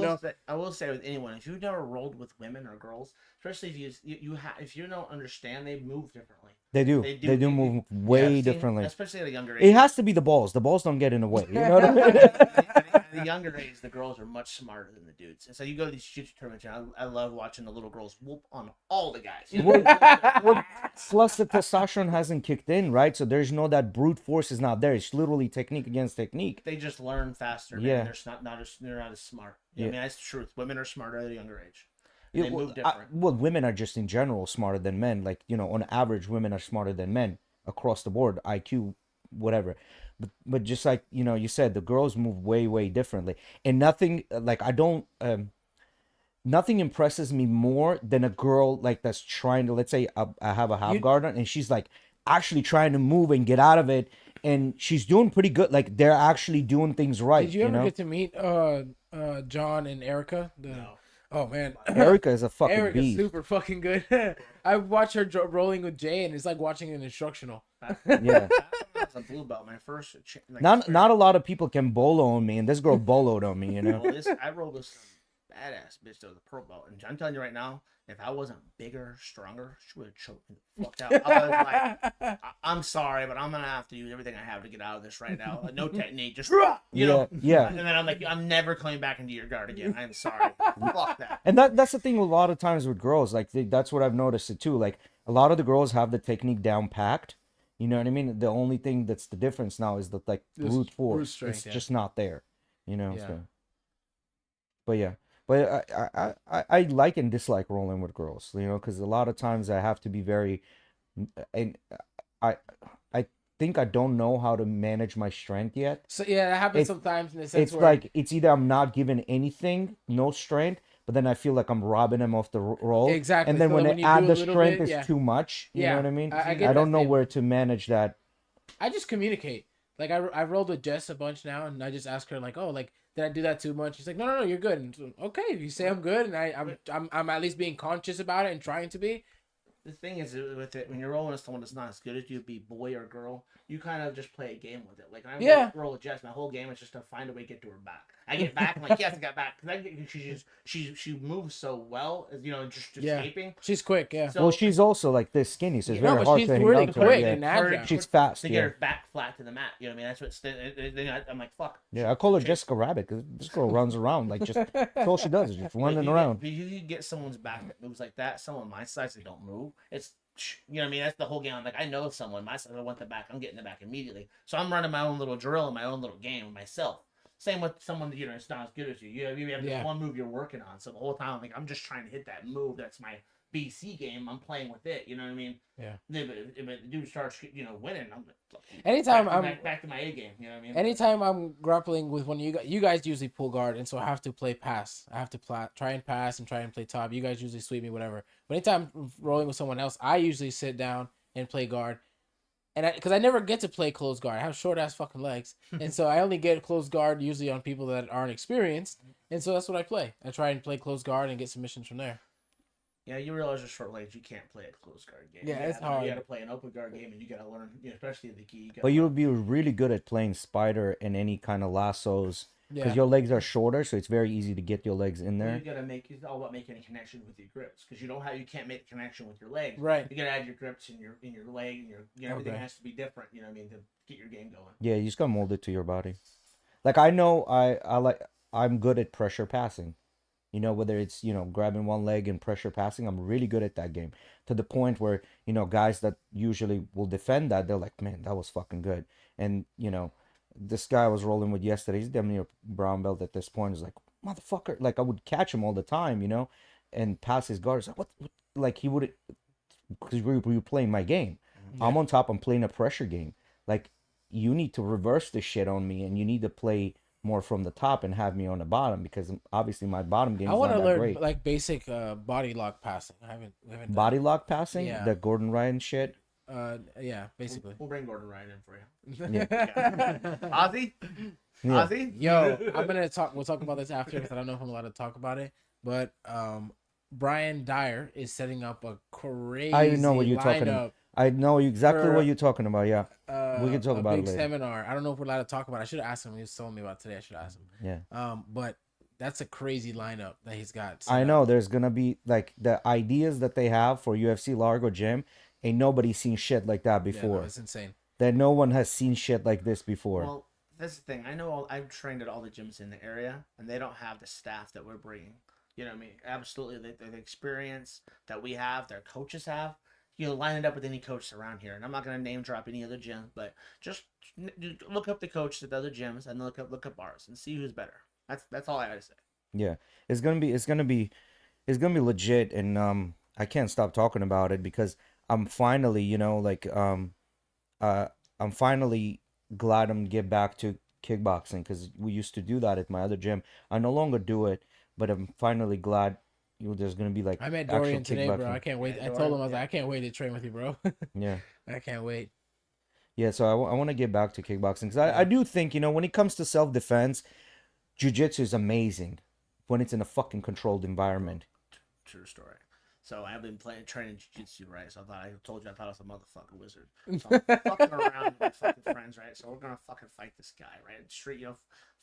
I will say with anyone, if you've never rolled with women or girls, especially if if you don't understand, they move differently. They do. They do move way differently. Especially at a younger age. It has to be the balls. The balls don't get in the way. You know what I mean? At the younger age, the girls are much smarter than the dudes. And so you go to these jiu-jitsu tournaments, and I love watching the little girls whoop on all the guys. You know? Plus, the testosterone hasn't kicked in, right? So there's no that brute force is not there. It's literally technique against technique. They just learn faster. Man. Yeah. They're not as smart. You know I mean, that's the truth. Women are smarter at a younger age. Yeah, They move different. women are just in general smarter than men. Like, on average, women are smarter than men across the board, IQ, whatever. But just like, you said, the girls move way, way differently. And nothing, like, nothing impresses me more than a girl, like, that's trying to, let's say, I have a half guard on, and she's, like, actually trying to move and get out of it. And she's doing pretty good. Like, they're actually doing things right. Did you ever get to meet John and Erica? No. Oh man, Erica is a fucking Erica's beast. super fucking good. I watched her rolling with Jay, and it's like watching an instructional. Yeah. That's a blue belt. My first. Not a lot of people can bolo on me, and this girl boloed on me. Well, I rolled with some badass bitch that was a pro belt, and I'm telling you right now, if I wasn't bigger, stronger, she would have choked me the fuck out. I was like, I'm sorry, but I'm gonna have to use everything I have to get out of this right now. Like, no technique, just you know. Yeah. And then I'm like, I'm never coming back into your guard again. I'm sorry. Fuck that. And that's the thing a lot of times with girls. Like, that's what I've noticed it too. Like, a lot of the girls have the technique down packed. You know what I mean? The only thing that's the difference now is the brute force. Strength, it's just not there. Yeah. So. But yeah. But I like and dislike rolling with girls, because a lot of times I have to be very, and I think I don't know how to manage my strength yet. So yeah, that happens sometimes in the sense It's where like, it's either I'm not given anything, no strength, but then I feel like I'm robbing them off the roll. Exactly. And then So when when they you add do the a little strength, bit, it's yeah. too much. You know what I mean? I get I don't that know same. where to manage that. I just communicate. Like I rolled with Jess a bunch now, and I just ask her like, oh, like did I do that too much? She's like, no, you're good. And so, okay, if you say I'm good, and I'm at least being conscious about it and trying to be. The thing is with it, when you're rolling with someone that's not as good as you, be boy or girl, you kind of just play a game with it. Like when I roll with Jess, my whole game is just to find a way to get to her back. I get back, I'm like, yes, I got back, because she moves so well, just escaping. She's quick, yeah. So, Well, she's also like this skinny, so it's very but hard she's to hang really on to her. quick Yeah. and agile. She's fast. to get her back flat to the mat. You know what I mean? That's what. Then I'm like, fuck. Yeah, I call her Jessica Rabbit because this girl runs around like that's all she does is just running around. If you get someone's back that moves like that, someone my size that don't move, it's. You know what I mean? That's the whole game. I'm like, I know someone my size. I want the back. I'm getting the back immediately. So I'm running my own little drill and my own little game with myself. Same with someone that is not as good as you. You have this one move you're working on. So the whole time I'm just trying to hit that move. That's my BC game. I'm playing with it. You know what I mean? Yeah. If the dude starts winning, I'm like, Anytime back to my A game. You know what I mean? Anytime I'm grappling with one of you guys usually pull guard, and so I have to play pass. I have to try and pass and try and play top. You guys usually sweep me, whatever. But anytime I'm rolling with someone else, I usually sit down and play guard. And because I never get to play close guard. I have short ass fucking legs. And so I only get close guard usually on people that aren't experienced. And so that's what I play. I try and play close guard and get submissions from there. Yeah, you realize with short legs, you can't play a close guard game. Yeah, it's hard. You got to play an open guard game, and you got to learn, especially the key. But you would be really good at playing spider and any kind of lassos because your legs are shorter, so it's very easy to get your legs in there. You got to it's all about making a connection with your grips because you can't make a connection with your legs. Right. You got to add your grips in your leg and everything has to be different. You know what I mean, to get your game going. Yeah, you just gotta mold it to your body. Like I know I'm good at pressure passing. Whether it's, grabbing one leg and pressure passing, I'm really good at that game. To the point where, guys that usually will defend that, they're like, man, that was fucking good. And, this guy I was rolling with yesterday, he's damn near brown belt at this point. He's like, motherfucker. Like, I would catch him all the time, and pass his guard. It's like, what? Like, he would, because we were playing my game. Yeah. I'm on top, I'm playing a pressure game. Like, you need to reverse this shit on me, and you need to play more from the top and have me on the bottom because obviously my bottom game is not that great. I want to learn like basic body lock passing. We haven't body lock passing. Yeah. The Gordon Ryan shit. Yeah, basically. We'll bring Gordon Ryan in for you. Yeah. Ozzy. Yeah. Ozzy. Yo, we'll talk about this after because I don't know if I'm allowed to talk about it. But Brian Dyer is setting up a crazy I know what you're talking lineup. about. I know exactly For, what you're talking about. Yeah, we can talk a about it big later. seminar. I don't know if we're allowed to talk about it. I should have asked him. He was telling me about it today. I should have asked him. Yeah. But that's a crazy lineup that he's got. I set know up. there's gonna be like the ideas that they have for UFC Largo Gym. Ain't nobody seen shit like that Yeah, before. no, it's insane. That no one has seen shit like this before. Well, that's the thing. I know I've trained at all the gyms in the area, and they don't have the staff that we're bringing. You know what I mean? Absolutely, the experience that we have, their coaches have. You know, line it up with any coach around here, and I'm not gonna name drop any other gym, but just look up the coach at the other gyms and look up ours and see who's better. That's all I gotta say. Yeah, it's gonna be legit, and I can't stop talking about it because I'm finally, I'm finally glad I'm get back to kickboxing because we used to do that at my other gym. I no longer do it, but I'm finally glad there's gonna be like I met actual Dorian today, bro. kickboxing. I can't wait. Yeah, I told Dorian, him I was yeah. like, I can't wait to train with you, bro. Yeah. I can't wait. Yeah, so I want to get back to kickboxing because I do think, when it comes to self-defense, jiu-jitsu is amazing when it's in a fucking controlled environment. True story. So I've been training jiu-jitsu, right? So I told you I thought I was a motherfucking wizard. So I'm fucking around with my fucking friends, right? So we're gonna fucking fight this guy, right? Street,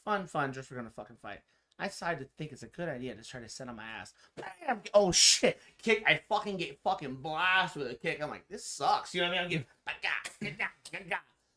fun, just we're gonna fucking fight. I decided to think it's a good idea to try to sit on my ass. Bam! Oh shit! Kick! I fucking get fucking blasted with a kick. I'm like, this sucks. You know what I mean? I'm getting.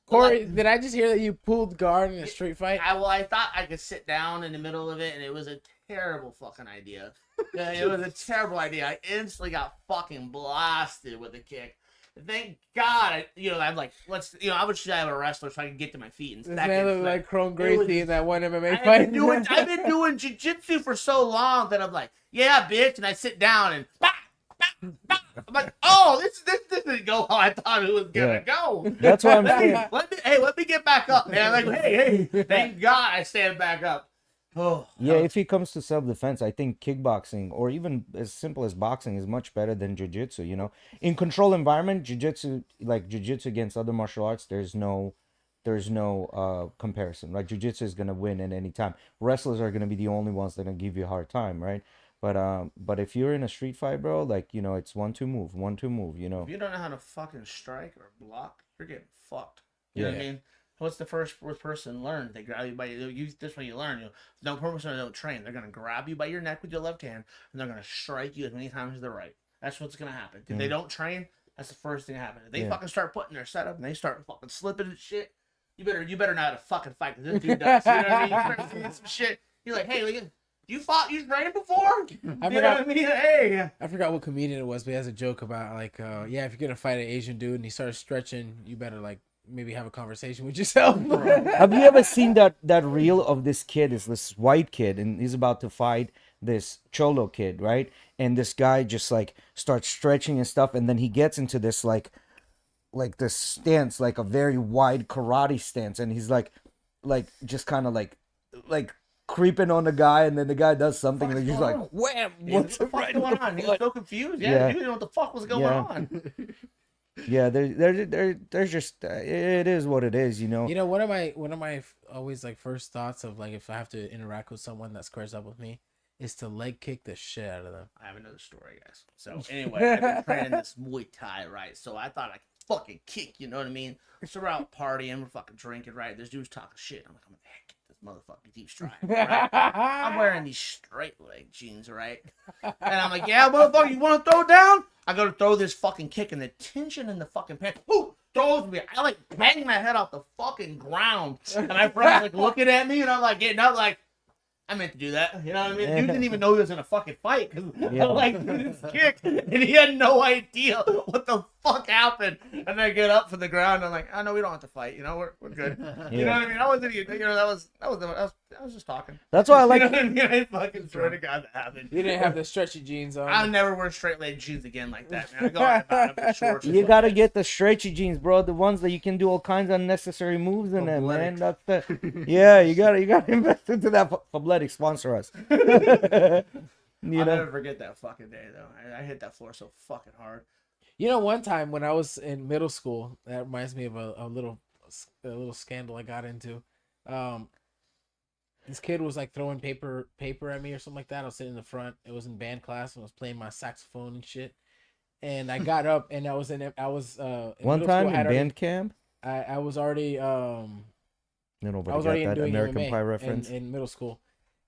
Corey, did I just hear that you pulled guard in a street fight? I thought I could sit down in the middle of it, and it was a terrible fucking idea. Yeah, it was a terrible idea. I instantly got fucking blasted with a kick. Thank God, I'm like, I would should have a wrestler so I can get to my feet and This stack man it. looked like Chrome was- Gracie in that one MMA fight. I've been doing jiu-jitsu for so long that I'm like, yeah, bitch, and I sit down and bah, bah, bah. I'm like, oh, this didn't go how I thought it was gonna go. That's why I'm saying. Let me get back up, man. Like, hey, thank God I stand back up. Oh, Yeah, if it comes to self-defense, I think kickboxing or even as simple as boxing is much better than jiu-jitsu, In controlled environment, jiu-jitsu against other martial arts, there's no comparison. Like jiu-jitsu is going to win at any time. Wrestlers are going to be the only ones that are going to give you a hard time, right? But if you're in a street fight, bro, it's 1-2 move, 1-2 move, if you don't know how to fucking strike or block, you're getting fucked. You know what I Yeah. mean? What's the first person learn? They grab you by this way you learn. No person don't train. They're gonna grab you by your neck with your left hand and they're gonna strike you as many times as the right. That's what's gonna happen. If they don't train, that's the first thing that happens. If they fucking start putting their setup and they start fucking slipping and shit, you better know how to fucking fight because this dude does. You know what I mean? You start seeing some shit. You're like, hey, look, you trained before? You know what I mean? Hey. I forgot what comedian it was, but he has a joke about like, if you're gonna fight an Asian dude and he starts stretching, you better like maybe have a conversation with yourself. Have you ever seen that reel of this kid? Is this white kid and he's about to fight this cholo kid, right? And this guy just like starts stretching and stuff, and then he gets into this like this stance, like a very wide karate stance, and he's like just kind of like creeping on the guy, and then the guy does something, and he's like, wham! What's the fuck going on? He was so confused. Yeah, he didn't know what the fuck was going on. Yeah, there's just it is what it is, One of my always like first thoughts of like if I have to interact with someone that squares up with me is to leg kick the shit out of them. I have another story, guys. So anyway, I've been training this Muay Thai, right? So I thought I could fucking kick, you know what I mean? So we're out partying, we're fucking drinking, right? There's dudes talking shit. I'm like, I'm gonna kick this motherfucking deep stride, right? I'm wearing these straight leg jeans, right? And I'm like, yeah, motherfucker, you want to throw down? I go to throw this fucking kick, and the tension in the fucking pants, whoo, throws me. I like bang my head off the fucking ground, and my friend's like looking at me, and I'm like getting up, like, I meant to do that. You know what I mean? Dude didn't even know he was in a fucking fight because I like threw this kick, and he had no idea what the fuck happened. And I get up from the ground, and I'm like, oh no, we don't have to fight. We're good. You know what I mean? I wasn't even. I was just talking. That's why I like. You know what I mean? I fucking swear to God that happened. You didn't have the stretchy jeans on. I'll never wear straight leg jeans again like that, man. I go out about it with shorts. You gotta get the stretchy jeans, bro. The ones that you can do all kinds of unnecessary moves in them, man. That's the you gotta invest into that. Fabletics sponsor us. I'll never forget that fucking day though. I hit that floor so fucking hard. One time when I was in middle school, that reminds me of a little scandal I got into. This kid was like throwing paper at me or something like that. I was sitting in the front. It was in band class and I was playing my saxophone and shit. and I got up and I was in One middle time school. in I had already, band camp, I was already I nobody was got already that doing American MMA Pie reference. in middle school,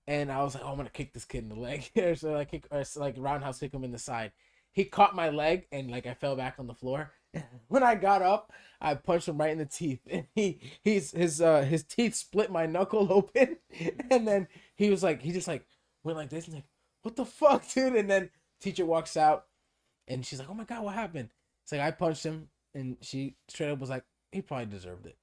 and I was like, oh, I'm gonna kick this kid in the leg. So I kick, or like roundhouse kick him in the side. He caught my leg, and like I fell back on the floor. When I got up, I punched him right in the teeth, and his teeth split my knuckle open, and then he just like went like this, and like, what the fuck, dude? And then teacher walks out, and she's like, oh my god, what happened? It's like I punched him, and she straight up was like, he probably deserved it.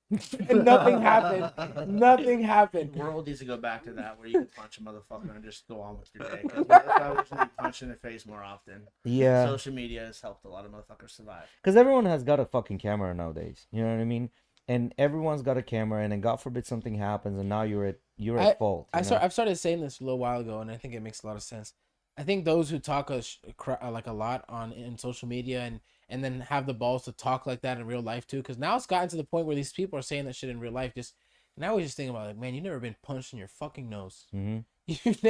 And nothing happened. Nothing happened. The world needs to go back to that where you can punch a motherfucker and just go on with your day. Because motherfuckers should be punched in the face more often. Yeah, Social media has helped a lot of motherfuckers survive. because everyone has got a fucking camera nowadays. You know what I mean? And everyone's got a camera, and then God forbid something happens, and now you're at fault. you know? I've started saying this a little while ago, and I think it makes a lot of sense. I think those who talk like a lot on in social media and then have the balls to talk like that in real life too, because now it's gotten to the point where these people are saying that shit in real life. Just and I was just thinking about like, man, you've never been punched in your fucking nose. Mhm. You've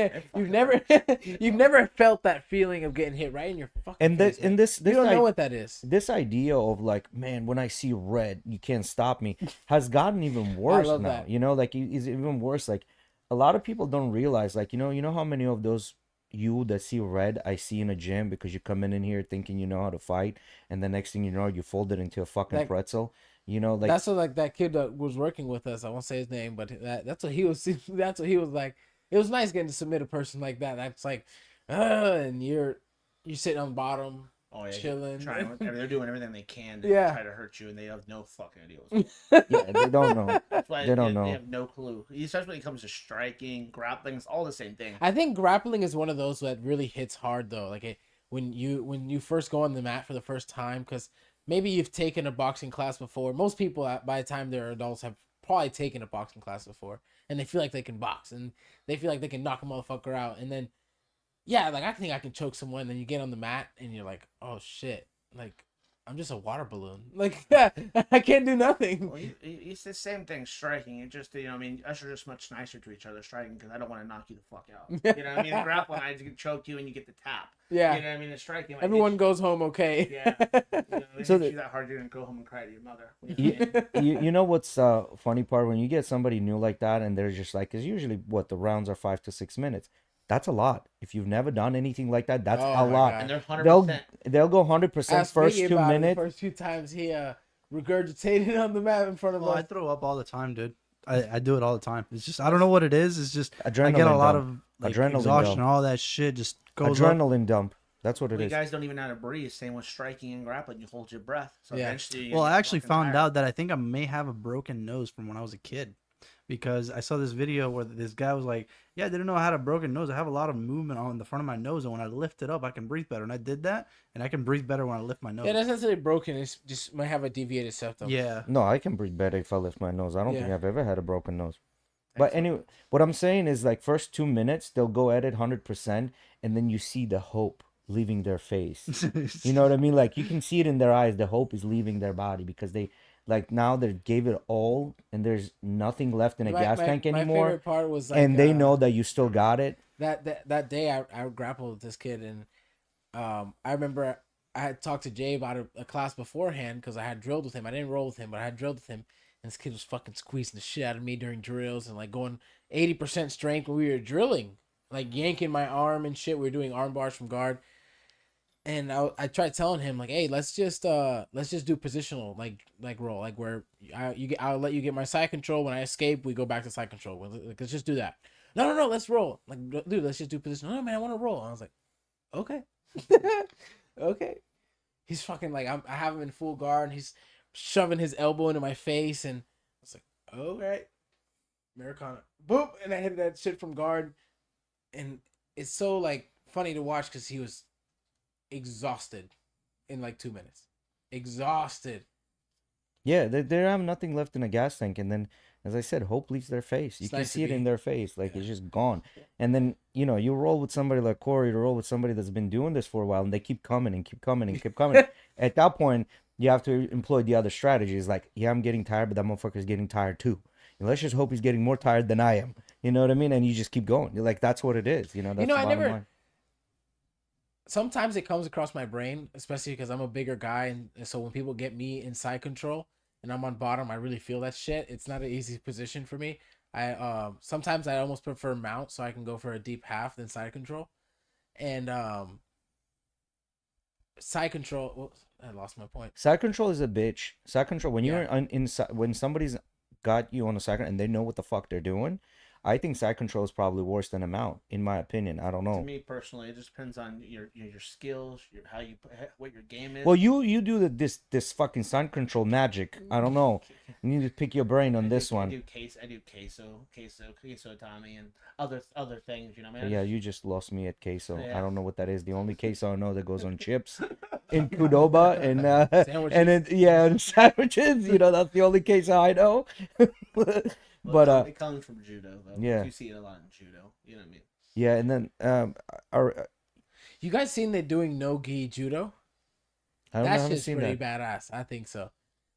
never you've never felt that feeling of getting hit right in your fucking And face. this and Man. this You this don't know I- what that is. this idea of like, man, when I see red, you can't stop me, has gotten even worse love now. that. You know, like is even worse. Like a lot of people don't realize, like, you know how many of those you that see red I see in a gym because you come in here thinking you know how to fight, and the next thing you know, you fold it into a fucking Like- pretzel. You know, like That's what like that kid that was working with us. I won't say his name, but that's what he was. That's what he was like. It was nice getting to submit a person like that. That's like, and you're sitting on the bottom, Oh yeah, chilling. they're doing everything they can to Yeah. try to hurt you, and they have no fucking idea what's going on. yeah, they don't know. That's why They don't know. They have no clue, especially when it comes to striking, grappling. It's all the same thing. I think grappling is one of those that really hits hard though. Like when you first go on the mat for the first time, because maybe you've taken a boxing class before. Most people by the time they're adults have probably taken a boxing class before, and they feel like they can box and they feel like they can knock a motherfucker out. And then, yeah, like I think I can choke someone. And then you get on the mat and you're like, oh shit, like I'm just a water balloon. Like I can't do nothing. Well, it's the same thing striking. It just, I mean, us are just much nicer to each other striking because I don't want to knock you the fuck out. You know what I mean? Grappling, I can choke you and you get the tap. Yeah. You know what I mean? The striking, like, Everyone goes home okay. Yeah. You know, So so the- you that hard, you're gonna go home and cry to your mother. You know what I mean? You know what's funny part when you get somebody new like that, and they're just like, because usually what the rounds are 5 to 6 minutes. That's a lot. If you've never done anything like that, that's Oh a my lot. God. And they're 100%. They'll go 100% Ask first Miggy 2 about it. minutes. The first few times he regurgitated on the mat in front of Well, I us. throw up all the time, dude. I do it all the time. It's just I don't know what it is. It's just I get a Adrenaline lot dump. of like Adrenaline exhaustion dump. and all that shit just goes up. Adrenaline dump. That's what it Well, you is. guys don't even know how to breathe. Same with striking and grappling. You hold your breath. So Yeah. eventually, you Well, get I actually fucking found tired. out that I think I may have a broken nose from when I was a kid, because I saw this video where this guy was like, "Yeah, I didn't know I had a broken nose. I have a lot of movement on the front of my nose, and when I lift it up, I can breathe better." And I did that, and I can breathe better when I lift my nose. Yeah, that's not necessarily broken. It's just might have a deviated septum. Yeah. No, I can breathe better if I lift my nose. I don't think Yeah. I've ever had a broken nose. But anyway, what I'm saying is like first 2 minutes, they'll go at it 100%, and then you see the hope leaving their face. You know what I mean? Like you can see it in their eyes. The hope is leaving their body because they like now they gave it all, and there's nothing left in a gas tank My anymore. favorite part was like, And they know that you still got it. that day I grappled with this kid, and I remember I had talked to Jay about a class beforehand because I had drilled with him. I didn't roll with him, but I had drilled with him. And this kid was fucking squeezing the shit out of me during drills and like going 80% strength when we were drilling, like yanking my arm and shit. We were doing arm bars from guard. And I tried telling him like, hey, let's just do positional like roll, like where I'll let you get my side control. When I escape, we go back to side control. Let's just do that. No, let's roll. Like, dude, let's just do positional. No, man, I want to roll. And I was like, okay, okay. He's fucking like I have him in full guard, and he's shoving his elbow into my face, and I was like, all right, Americana, boop, and I hit that shit from guard, and it's so like funny to watch because he was exhausted in like 2 minutes, exhausted. Yeah, they have nothing left in a gas tank, and then, as I said, hope leaves their face. You It's can nice to see it in be- their face, like Yeah. it's just gone. And then you roll with somebody like Corey, you roll with somebody that's been doing this for a while, and they keep coming and keep coming and keep coming. At that point, you have to employ the other strategies, like, yeah, I'm getting tired, but that motherfucker's getting tired too. And let's just hope he's getting more tired than I am. You know what I mean? And you just keep going. You're like, that's what it is. That's know, the I bottom never- line. sometimes it comes across my brain, especially because I'm a bigger guy, and so when people get me in side control and I'm on bottom, I really feel that shit. It's not an easy position for me. I sometimes I almost prefer mount so I can go for a deep half than side control. And side control. Whoops, I lost my point. Side control is a bitch. Side control when you're Yeah. inside, when somebody's got you on a side and they know what the fuck they're doing, I think side control is probably worse than a mount, in my opinion. I don't To know. me personally, it just depends on your skills, how you what your game is. Well, you do this fucking side control magic. I don't know. You need to pick your brain on this one. I do queso Tommy, and other things. You know, man. But yeah, you just lost me at queso. I Yeah. don't know what that is. The only queso I know that goes on chips in Qdoba and Sandwiches. and and sandwiches. You know, that's the only queso I know. But it comes from judo, though. yeah. You see it a lot in judo. You know what I mean? yeah, and then our You guys seen they're doing no gi judo? I That's haven't just seen pretty that. badass. I think so.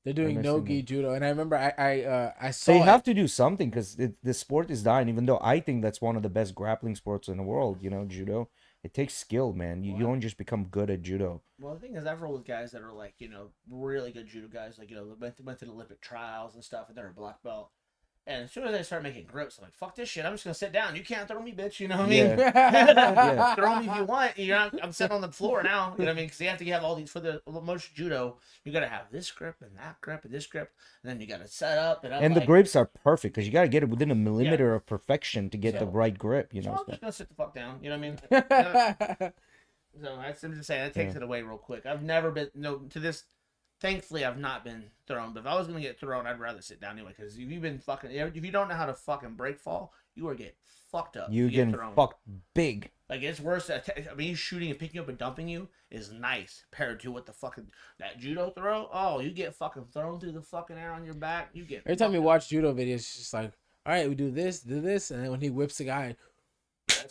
They're doing haven't no seen gi that. judo, and I remember I saw They have it. to do something because the sport is dying. Even though I think that's one of the best grappling sports in the world. You know, judo. It takes skill, man. You don't just become good at judo. Well, the thing is, I've rolled with guys that are like, really good judo guys, like, went to the Olympic trials and stuff, and they're a black belt. And as soon as they start making grips, I'm like, fuck this shit. I'm just gonna sit down. You can't throw me, bitch. You know what I mean? Yeah. Throw me if you want. I'm sitting on the floor now. You know what I mean? Because you have to have all these for the most judo. You gotta have this grip and that grip and this grip, and then you gotta set up and I'm And like, the grips are perfect because you got to get it within a millimeter of perfection to get the So- right grip. You So know. I'm just gonna sit the fuck down. You know what I mean? So I'm just saying that takes Yeah. it away real quick. I've never been to this. Thankfully, I've not been thrown. But if I was gonna get thrown, I'd rather sit down anyway. Because if you don't know how to fucking break fall, you are getting fucked up. You if get getting thrown. fucked big. Like it's worse. I mean, shooting and picking up and dumping you is nice compared to what the fucking that judo throw. Oh, you get fucking thrown through the fucking air on your back. You get Every time you fucked watch judo videos, it's just like, all right, we do this, and then when he whips the guy,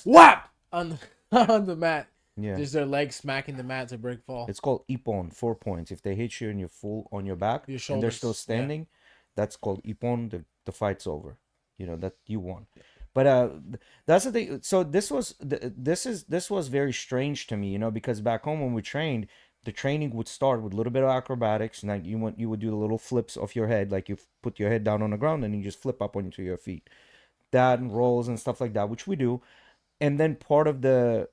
whap on on the mat, Yeah. just their legs smacking the mat to break fall. It's called ippon, 4 points. If they hit you and you're full on your back Your and they're still shoulders, yeah. standing, that's called ippon. The fight's over. You know that you won. But that's the thing. So this was very strange to me, you know, because back home when we trained, the training would start with a little bit of acrobatics, and like you would do the little flips off your head, like you put your head down on the ground and you just flip up onto your feet, that and rolls and stuff like that, which we do, and then part of the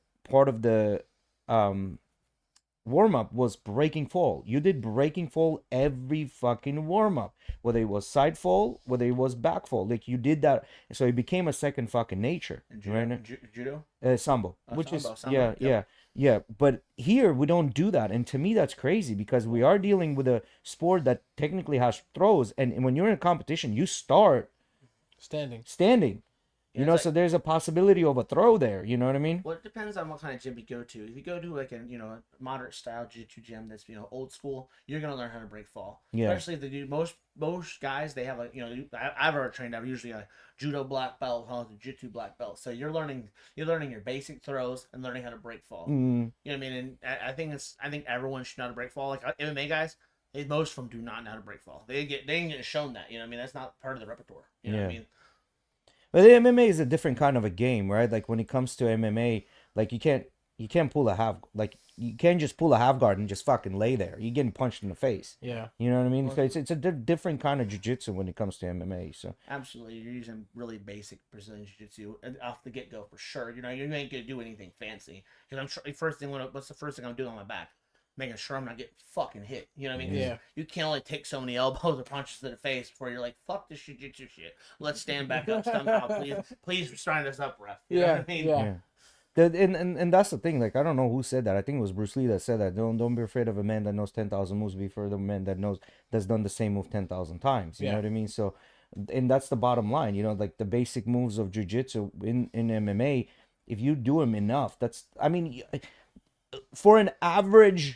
warm up was breaking fall. You did breaking fall every fucking warm up, whether it was side fall, whether it was back fall. Like you did that, so it became a second fucking nature. And judo, Right? judo. Sambo, Oh, which sambo, is sambo, yep. yeah. But here we don't do that, and to me that's crazy because we are dealing with a sport that technically has throws, and when you're in a competition, you start Standing. standing. Yeah, You know, it's so like- there's a possibility of a throw there. You know what I mean? Well, it depends on what kind of gym you go to. If you go to like a moderate style jiu-jitsu gym that's old school, you're gonna learn how to break fall. Yeah. Especially if they do most guys they have like I've ever trained. I've usually a judo black belt, jiu-jitsu black belt. So you're learning your basic throws and learning how to break fall. Mm, You know what I mean? And I think everyone should know how to break fall. Like MMA guys, most of them do not know how to break fall. They ain't getting shown that. You know what I mean? That's not part of the repertoire. You know what I Yeah. mean? But the MMA is a different kind of a game, right? Like when it comes to MMA, like you can't pull a half, like you can't just pull a half guard and just fucking lay there. You're getting punched in the face. Yeah. You know what I mean? So it's a different kind of jiu-jitsu when it comes to MMA. So Absolutely, you're using really basic Brazilian jiu-jitsu off the get-go for sure. You ain't gonna do anything fancy. Because I'm sure what's the first thing I'm doing on my back? Making sure I'm not getting fucking hit. You know what I mean? 'Cause Yeah. You can't only take so many elbows or punches to the face before you're like, fuck this jiu-jitsu shit. Let's stand back up somehow, please. Please sign us up, ref. You know Yeah. what I mean? Yeah. and that's the thing. Like I don't know who said that. I think it was Bruce Lee that said that. Don't be afraid of a man that knows 10,000 moves. Be afraid of a man that's done the same move 10,000 times. You Yeah. know what I mean? So, and that's the bottom line. You know, like the basic moves of jiu-jitsu in MMA. If you do them enough, for an average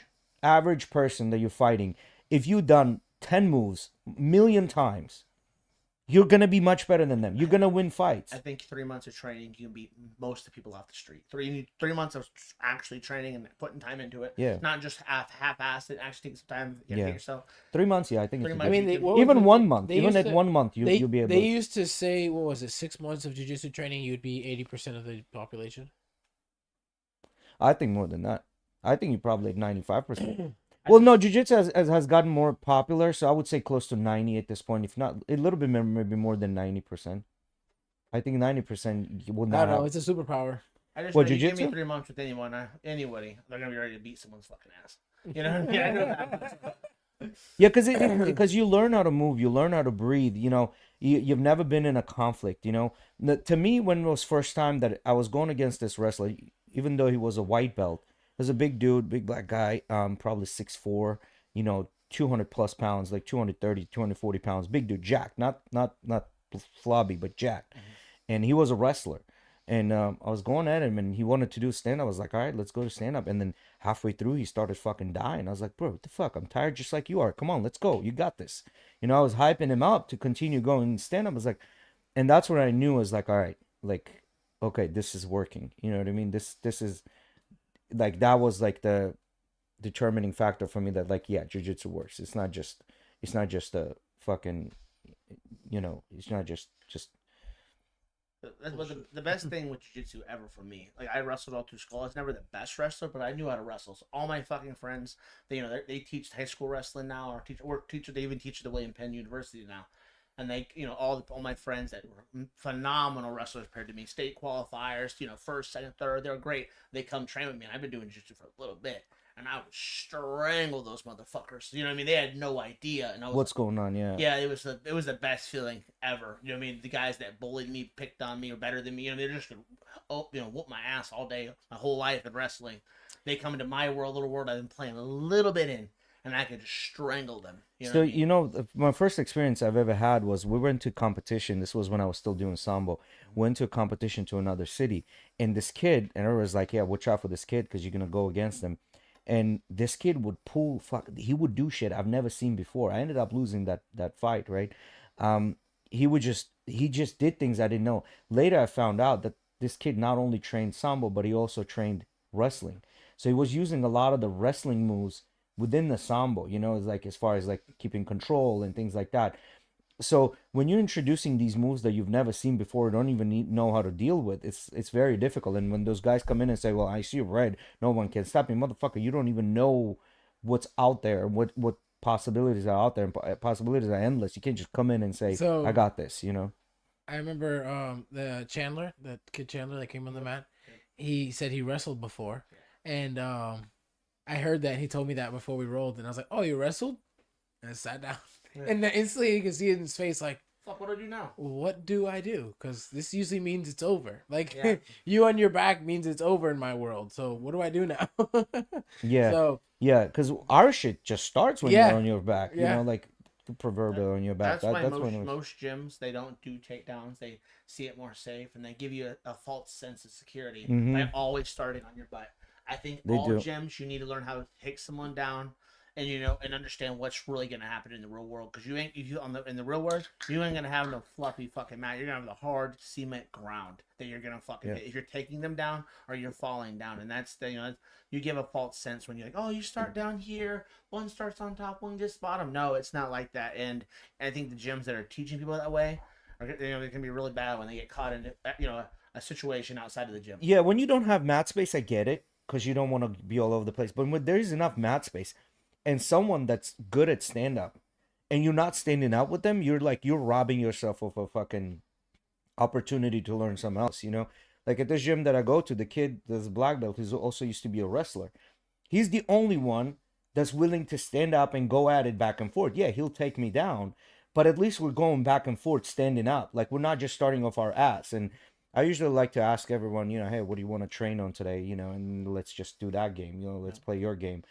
person that you're fighting, if you've done 10 moves a million times, you're gonna be much better than them. You're gonna win fights. I think 3 months of training, you can beat most of the people off the street. Three months of actually training and putting time into it. Yeah. Not just half-assed it. Actually take some time to Yeah. get yourself. 3 months, yeah, I think. 3 It's a months. I good- mean, Even what was even it? 1 month, They even used at to- 1 month, They you'll be able. they used to say, what was it, 6 months of jiu-jitsu training, you'd be 80% of the population. I think more than that. I think you probably at 95%. Well, no, jiu-jitsu has gotten more popular, so I would say close to 90 at this point, if not a little bit, maybe more than 90%. I think 90% you will I not don't know. have. It's a superpower. I just What, know you give me jiu-jitsu? 3 months with anybody, they're gonna be ready to beat someone's fucking ass. You know? Yeah, I know that. Yeah, because you learn how to move, you learn how to breathe. You've never been in a conflict. To me, when it was first time that I was going against this wrestler, even though he was a white belt, he was a big dude, big black guy, probably 6'4", 200 plus pounds, like 230, 240 pounds, big dude, jacked, not flabby, but jacked, and he was a wrestler. And I was going at him, and he wanted to do stand up. I was like, all right, let's go to stand up. And then halfway through, he started fucking dying. I was like, bro, what the fuck? I'm tired just like you are. Come on, let's go. You got this. I was hyping him up to continue going stand up. I was like, and that's when I knew I was like, all right, like, okay, this is working. You know what I mean? This is like, that was like the determining factor for me that, like, yeah, jujitsu works. It's not just a fucking, it's not just That was the best thing with jiu-jitsu ever for me. Like, I wrestled all through school. I was never the best wrestler, but I knew how to wrestle. So all my fucking friends, they teach high school wrestling now, or they even teach at the William Penn University now. And they, all my friends that were phenomenal wrestlers compared to me, state qualifiers, first, second, third, they're great. They come train with me, and I've been doing jiu-jitsu for a little bit, and I would strangle those motherfuckers. You know what I mean? They had no idea, and I was what's going on. Yeah. yeah, it was the best feeling ever. You know what I mean? The guys that bullied me, picked on me, or better than me, they're just gonna whoop my ass all day, my whole life in wrestling. They come into my world, little world I've been playing a little bit in, and I could just strangle them. You know So, what I mean? my first experience I've ever had was we went to competition. This was when I was still doing sambo. Went to a competition to another city, and this kid, and everyone was like, "Yeah, watch out for this kid because you're gonna go against him." And this kid would pull, he would do shit I've never seen before. I ended up losing that fight, right? Um, he just did things I didn't know. Later, I found out that this kid not only trained sambo, but he also trained wrestling. So he was using a lot of the wrestling moves within the sambo, it's like as far as like keeping control and things like that. So when you're introducing these moves that you've never seen before, don't even know how to deal with, it's very difficult. And when those guys come in and say, "Well, I see red, no one can stop me," motherfucker, you don't even know what's out there, what possibilities are out there, and possibilities are endless. You can't just come in and say, So "I got this," I remember the kid Chandler that came on the mat. He said he wrestled before, and I heard that he told me that before we rolled, and I was like, "Oh, you wrestled?" And I sat down, and then instantly you can see it in his face, like, Fuck, what do I do now? "What do I do?" Because this usually means it's over. Like Yeah. you on your back means it's over in my world. So what do I do now? Yeah. So Yeah, because our shit just starts when Yeah. you're on your back, Yeah. like the proverbial on your back. That's why That's most, when it was. most gyms, they don't do takedowns. They see it more safe, and they give you a false sense of security Mhm. by always starting on your butt. I think They all do. gyms, you need to learn how to take someone down, and and understand what's really gonna happen in the real world. Because you ain't if you in the real world, you ain't gonna have no fluffy fucking mat. You're gonna have the hard cement ground that you're gonna fucking Yeah. hit if you're taking them down or you're falling down. And that's you give a false sense when you're like, oh, you start down here, one starts on top, one just bottom. No, it's not like that. And I think the gyms that are teaching people that way are they can be really bad when they get caught in a situation outside of the gym. Yeah, when you don't have mat space, I get it because you don't want to be all over the place. But when there is enough mat space and someone that's good at stand up and you're not standing out with them, you're robbing yourself of a fucking opportunity to learn something else. Like at this gym that I go to, the kid that's a black belt, who's also used to be a wrestler. He's the only one that's willing to stand up and go at it back and forth. Yeah, he'll take me down, but at least we're going back and forth, standing up. Like we're not just starting off our ass. And I usually like to ask everyone, hey, what do you want to train on today? And let's just do that game. Let's play your game.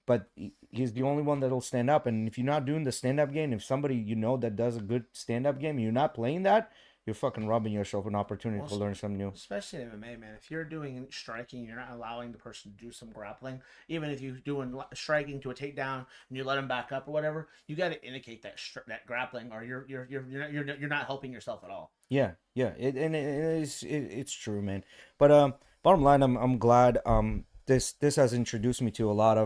But he's the only one that'll stand up. And if you're not doing the stand up game, if somebody that does a good stand up game, you're not playing that, you're fucking robbing yourself an opportunity to learn something new. Especially in MMA, man. If you're doing striking, you're not allowing the person to do some grappling. Even if you're doing striking to a takedown and you let them back up or whatever, you got to indicate that grappling, or you're not helping yourself at all. Yeah, it's true, man. But bottom line, I'm glad this has introduced me to a lot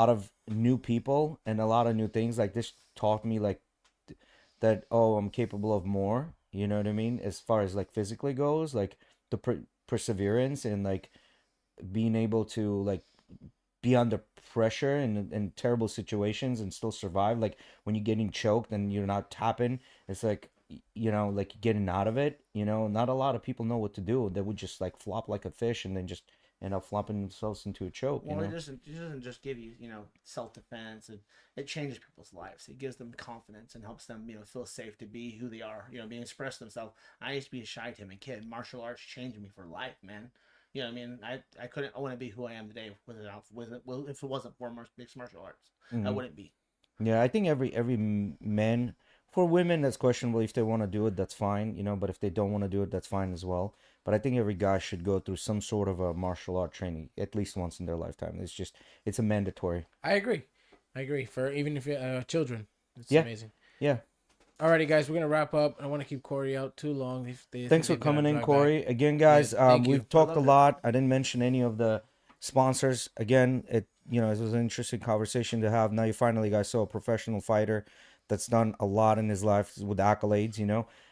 of new people and a lot of new things. Like this taught me like that. Oh, I'm capable of more. You know what I mean? As far as like physically goes, like the perseverance and like being able to like be under pressure and terrible situations and still survive. Like when you're getting choked and you're not tapping, it's like, like getting out of it. Not a lot of people know what to do. They would just like flop like a fish and then just end up flopping themselves into a choke. Well, it doesn't just give you, self defense, and it changes people's lives. It gives them confidence and helps them, feel safe to be who they are, being express themselves. I used to be a shy, timid kid. Martial arts changed me for life, man. You know what I mean? I wouldn't be who I am today if it wasn't for mixed martial arts. I wouldn't be. Yeah, I think every man. For women, that's questionable. If they want to do it, that's fine, but if they don't want to do it, that's fine as well. But I think every guy should go through some sort of a martial art training at least once in their lifetime. It's a mandatory. I agree. For even if you're children, it's Yeah. amazing. Yeah. Alrighty, guys, we're gonna wrap up. I don't want to keep Corey out too long. Thanks for coming in, Corey. Again, guys, thank you. we've talked a I love lot. I didn't mention any of the sponsors. Again, it was an interesting conversation to have. Now you finally guys saw a professional fighter that's done a lot in his life with accolades,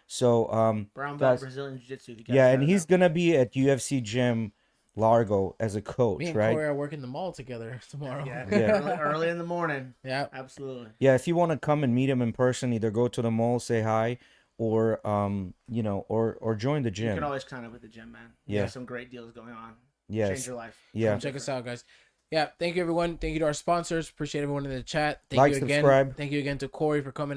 So Brown belt guys, Brazilian Jiu-Jitsu. yeah, and he's gonna be at UFC Gym Largo as a coach, Me and right? Corey are working the mall together tomorrow. Yeah, Yeah. early in the morning. Yeah. Absolutely. Yeah, if you want to come and meet him in person, either go to the mall, say hi, or or join the You gym. can always count up with the gym, man. Yeah. There's some great deals going on. Yes. Change your life. Yeah. Come check us out, guys. Yeah, thank you everyone. Thank you to our sponsors. Appreciate everyone in the chat. Thank Like, you again. subscribe. Thank you again to Corey for coming out.